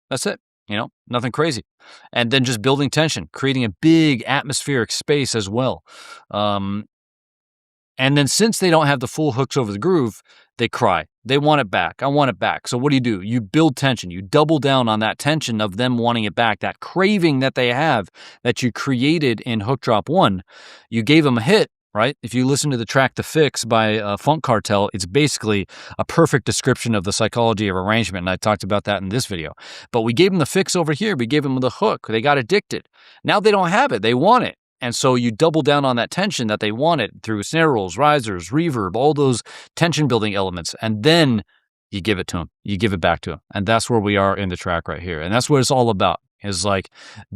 That's it. You know, nothing crazy. And then just building tension, creating a big atmospheric space as well. And then since they don't have the full hooks over the groove, they cry. They want it back. I want it back. So what do? You build tension. You double down on that tension of them wanting it back, that craving that they have that you created in hook drop 1. You gave them a hit, right? If you listen to the track The Fix by Funk Cartel, it's basically a perfect description of the psychology of arrangement, and I talked about that in this video. But we gave them the fix over here. We gave them the hook. They got addicted. Now they don't have it. They want it. And so you double down on that tension that they wanted through snare rolls, risers, reverb, all those tension building elements. And then you give it to them. You give it back to them. And that's where we are in the track right here. And that's what it's all about, is like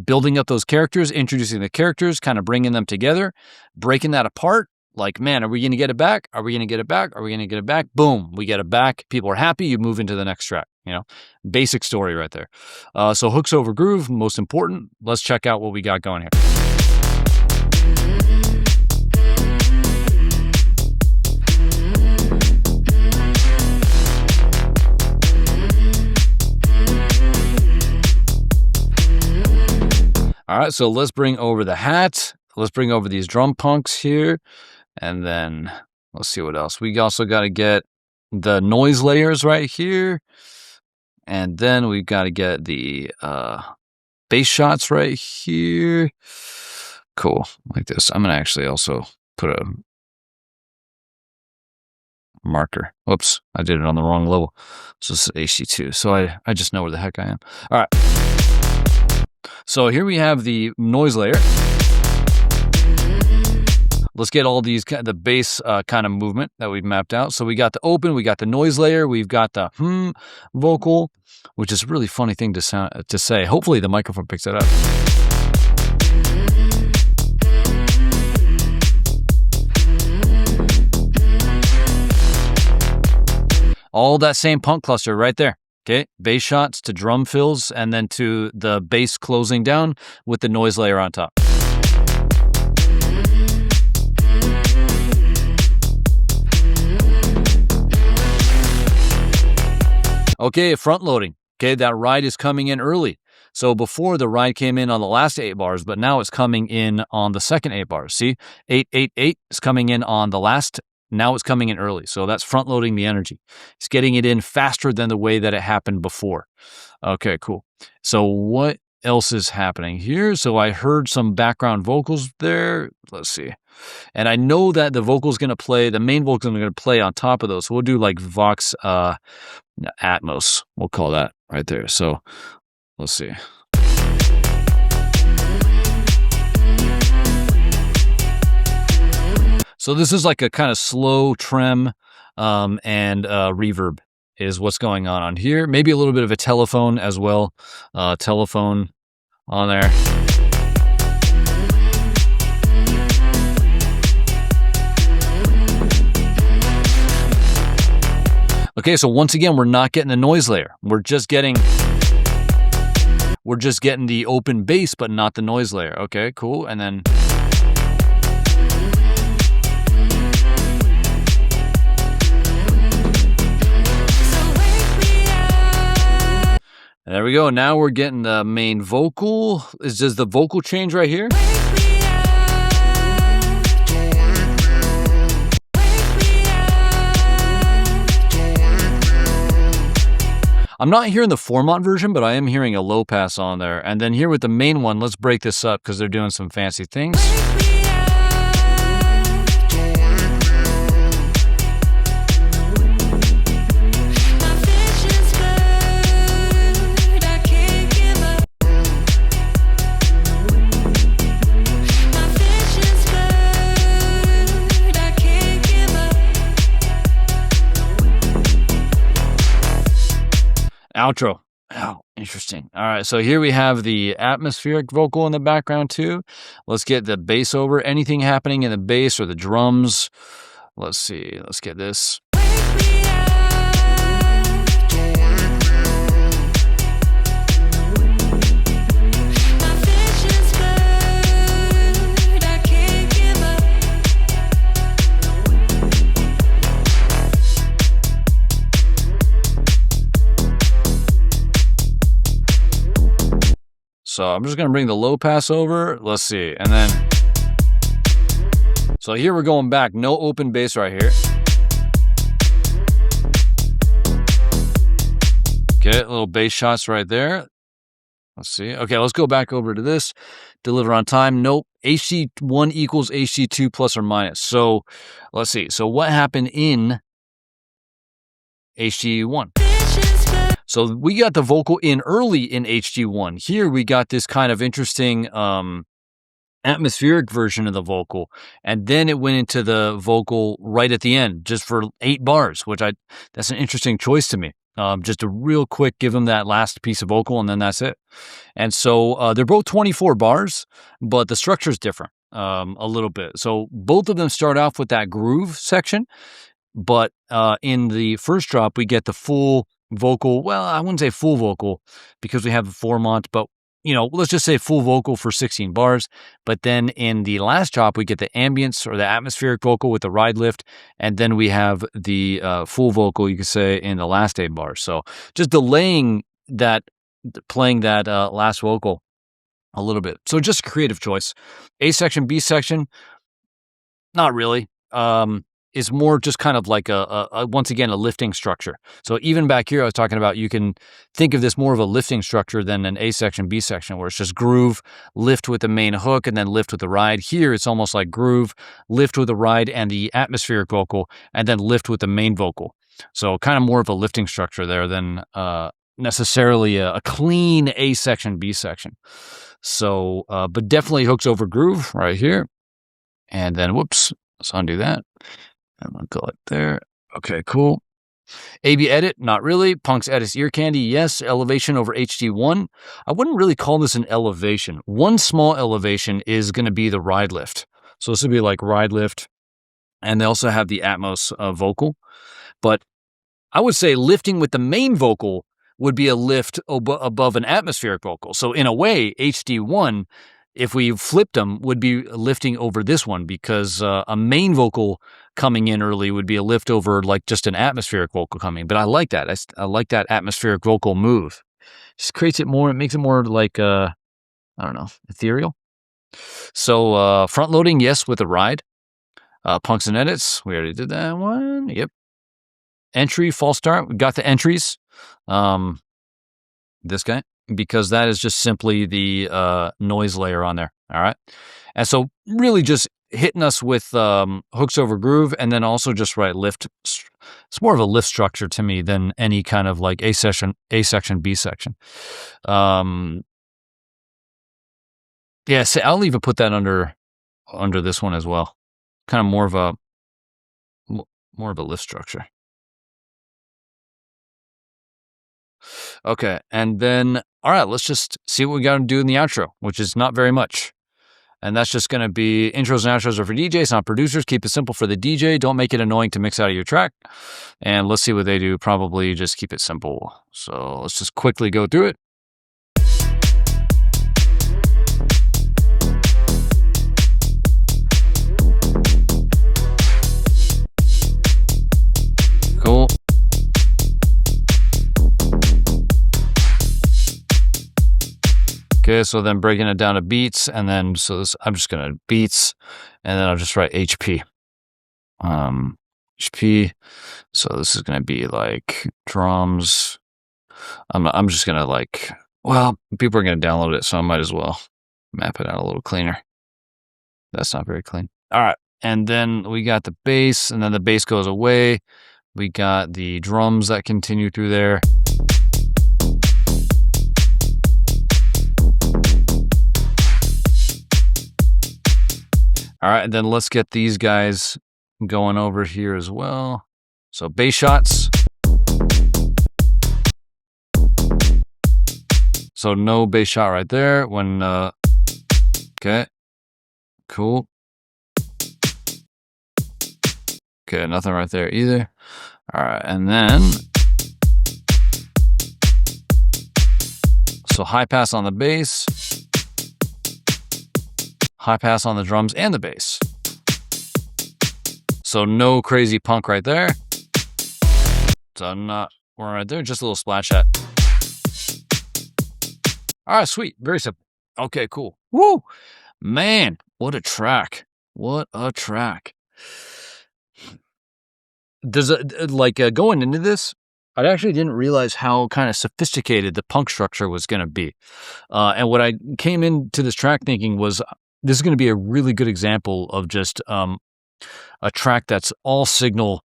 building up those characters, introducing the characters, kind of bringing them together, breaking that apart. Like, man, are we going to get it back? Are we going to get it back? Are we going to get it back? Boom, we get it back. People are happy. You move into the next track, you know, basic story right there. So hooks over groove, most important. Let's check out what we got going here. All right, so let's bring over the hat. Let's bring over these drum punks here. And then let's see what else. We also got to get the noise layers right here. And then we've got to get the bass shots right here. Cool, like this. I'm going to actually also put a marker. Whoops, I did it on the wrong level. So this is AC2. So I just know where the heck I am. All right. So here we have the noise layer. Let's get all these, the bass kind of movement that we've mapped out. So we got the open, we got the noise layer, we've got the vocal, which is a really funny thing to say. Hopefully the microphone picks that up. All that same punk cluster right there. Okay, bass shots to drum fills, and then to the bass closing down with the noise layer on top. Okay, front loading. Okay, that ride is coming in early. So before the ride came in on the last 8 bars, but now it's coming in on the second 8 bars. See, 8, 8, 8 is coming in on the last. Now it's coming in early. So that's front loading the energy. It's getting it in faster than the way that it happened before. Okay, cool. So what else is happening here? So I heard some background vocals there. Let's see. And I know that the vocal's going to play, the main vocals are going to play on top of those. So we'll do like Vox Atmos. We'll call that right there. So let's see. So this is like a kind of slow trem and reverb is what's going on here. Maybe a little bit of a telephone as well. Telephone on there. Okay, so once again, we're not getting the noise layer. We're just getting we're just getting the open bass, but not the noise layer. Okay, cool. And then... there we go. Now we're getting the main vocal. Does the vocal change right here? I'm not hearing the Formant version, but I am hearing a low pass on there. And then here with the main one, let's break this up because they're doing some fancy things. Outro. Oh, interesting. All right, so here we have the atmospheric vocal in the background too. Let's get the bass over. Anything happening in the bass or the drums? Let's see. Let's get this. So I'm just going to bring the low pass over. Let's see. And then, so here we're going back. No open bass right here. Okay, little bass shots right there. Let's see. Okay, let's go back over to this. Deliver on time. Nope. HD1 equals HD2 plus or minus. So let's see. So what happened in HD1? So we got the vocal in early in HD1. Here we got this kind of interesting atmospheric version of the vocal. And then it went into the vocal right at the end, just for 8 bars, which that's an interesting choice to me. Just a real quick, give them that last piece of vocal and then that's it. And so they're both 24 bars, but the structure is different a little bit. So both of them start off with that groove section, but in the first drop, we get the full vocal. Well, I wouldn't say full vocal because we have the Formant, but let's just say full vocal for 16 bars. But then in the last drop, we get the ambience or the atmospheric vocal with the ride lift. And then we have the full vocal, you could say, in the last 8 bars. So just delaying that, playing that last vocal a little bit. So just a creative choice. A section, B section, not really. Is more just kind of like once again, a lifting structure. So even back here, I was talking about, you can think of this more of a lifting structure than an A section, B section, where it's just groove, lift with the main hook, and then lift with the ride. Here, it's almost like groove, lift with the ride and the atmospheric vocal, and then lift with the main vocal. So kind of more of a lifting structure there than necessarily a clean A section, B section. So, but definitely hooks over groove right here. And then, whoops, let's undo that. I'm going to go like there. Okay, cool. AB edit, not really. Punk's edit ear candy, yes. Elevation over HD1. I wouldn't really call this an elevation. One small elevation is going to be the ride lift. So this would be like ride lift. And they also have the Atmos vocal. But I would say lifting with the main vocal would be a lift above an atmospheric vocal. So in a way, HD1, if we flipped them, would be lifting over this one, because a main vocal coming in early would be a lift over like just an atmospheric vocal coming. But I like that. I like that atmospheric vocal move. Just creates it more. It makes it more like, I don't know, ethereal. So front loading, yes, with a ride. Punks and edits, we already did that one. Yep. Entry, false start. We got the entries. This guy, because that is just simply the noise layer on there. All right. And so really just hitting us with hooks over groove, and then also just lift. It's more of a lift structure to me than any kind of like A section, B section. Yeah, so I'll even put that under this one as well. Kind of more of a lift structure. Okay, and then, all right, let's just see what we got to do in the outro, which is not very much. And that's just going to be intros and outros are for DJs, not producers. Keep it simple for the DJ. Don't make it annoying to mix out of your track. And let's see what they do. Probably just keep it simple. So let's just quickly go through it. Okay, so then breaking it down to beats, and then so this, I'm just gonna beats, and then I'll just write HP. HP. So this is gonna be like drums. I'm just gonna like, well, people are gonna download it, so I might as well map it out a little cleaner. That's not very clean. All right, and then we got the bass, and then the bass goes away. We got the drums that continue through there. All right, and then let's get these guys going over here as well. So bass shots. So no bass shot right there when, okay, cool. Okay, nothing right there either. All right, and then, so high pass on the bass, high pass on the drums and the bass. So no crazy punk right there. So not one right there, just a little splash shot. All right, sweet, very simple. Okay, cool. Woo, man, what a track! What a track! There's going into this, I actually didn't realize how kind of sophisticated the punk structure was going to be. And what I came into this track thinking was, this is going to be a really good example of just a track that's all signal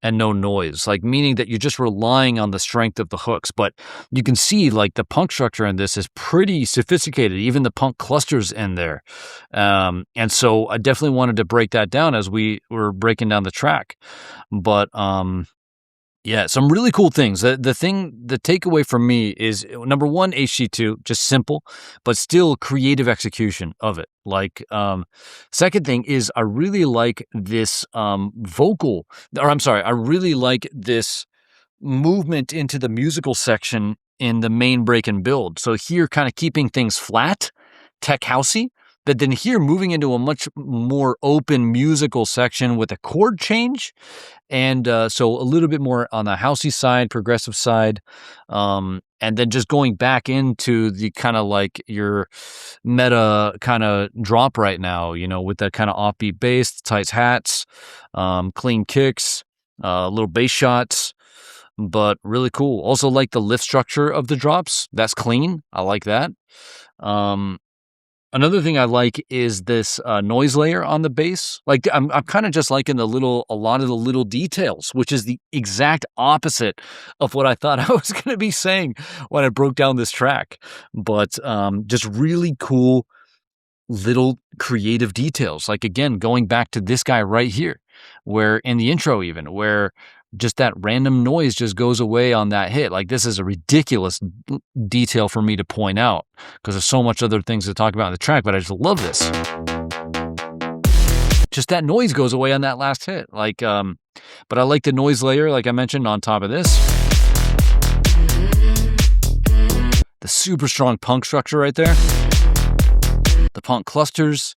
and no noise, like meaning that you're just relying on the strength of the hooks. But you can see like the punk structure in this is pretty sophisticated, even the punk clusters in there. And so I definitely wanted to break that down as we were breaking down the track. But yeah, some really cool things. The takeaway for me is, number one, HT2, just simple, but still creative execution of it. Like, second thing is, I really like this I really like this movement into the musical section in the main break and build. So here, kind of keeping things flat, tech housey, but then here moving into a much more open musical section with a chord change. And so a little bit more on the housey side, progressive side. And then just going back into the kind of like your meta kind of drop right now, you know, with that kind of offbeat bass, tight hats, clean kicks, little bass shots, but really cool. Also like the lift structure of the drops. That's clean. I like that. Another thing I like is this noise layer on the bass. Like I'm kind of just liking a lot of the little details, which is the exact opposite of what I thought I was going to be saying when I broke down this track. But just really cool little creative details. Like again, going back to this guy right here, where in the intro even, where just that random noise just goes away on that hit. Like this is a ridiculous detail for me to point out because there's so much other things to talk about in the track, but I just love this. Just that noise goes away on that last hit. Like, but I like the noise layer, like I mentioned, on top of this. The super strong punk structure right there. The punk clusters.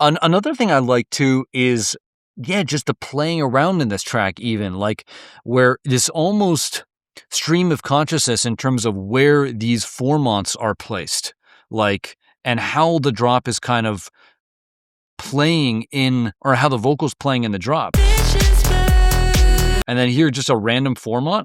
Another thing I like too is, yeah, just the playing around in this track even, like where this almost stream of consciousness in terms of where these formants are placed, like, and how the drop is kind of playing in, or how the vocal's playing in the drop. And then here, just a random formant.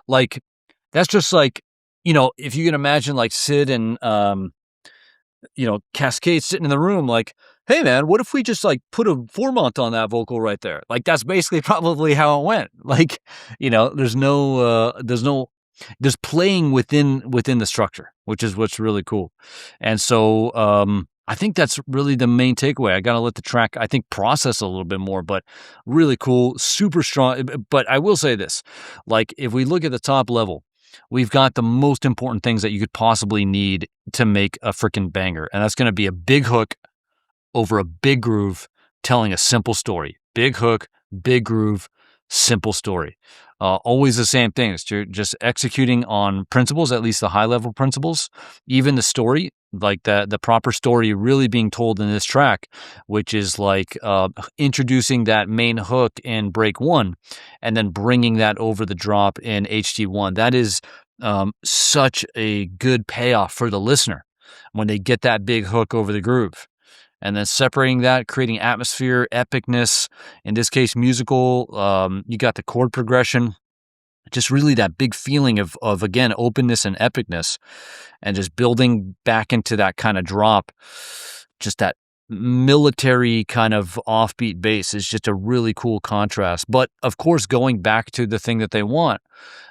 Like, that's just like, you know, if you can imagine like Sid and, Kaskade sitting in the room like, hey man, what if we just like put a formant on that vocal right there? Like, that's basically probably how it went. Like, you know, there's playing within the structure, which is what's really cool. And so, I think that's really the main takeaway. I got to let the track, I think, process a little bit more, but really cool, super strong. But I will say this, like if we look at the top level, we've got the most important things that you could possibly need to make a freaking banger. And that's going to be a big hook over a big groove telling a simple story. Big hook, big groove, simple story. Always the same things. You're just executing on principles, at least the high level principles. Even the story like the proper story really being told in this track, which is like introducing that main hook in break 1 and then bringing that over the drop in HD1. That is such a good payoff for the listener when they get that big hook over the groove. And then separating that, creating atmosphere, epicness, in this case, musical. You got the chord progression, just really that big feeling of again, openness and epicness, and just building back into that kind of drop. Just that military kind of offbeat bass is just a really cool contrast. But of course, going back to the thing that they want,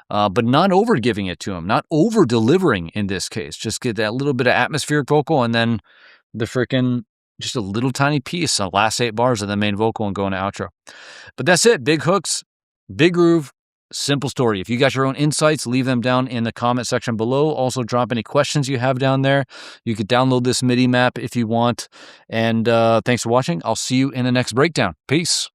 but not over giving it to them, not over delivering in this case. Just get that little bit of atmospheric vocal and then the freaking just a little tiny piece, the last 8 bars of the main vocal and go into outro. But that's it. Big hooks, big groove, simple story. If you got your own insights, leave them down in the comment section below. Also, drop any questions you have down there. You could download this MIDI map if you want. And thanks for watching. I'll see you in the next breakdown. Peace.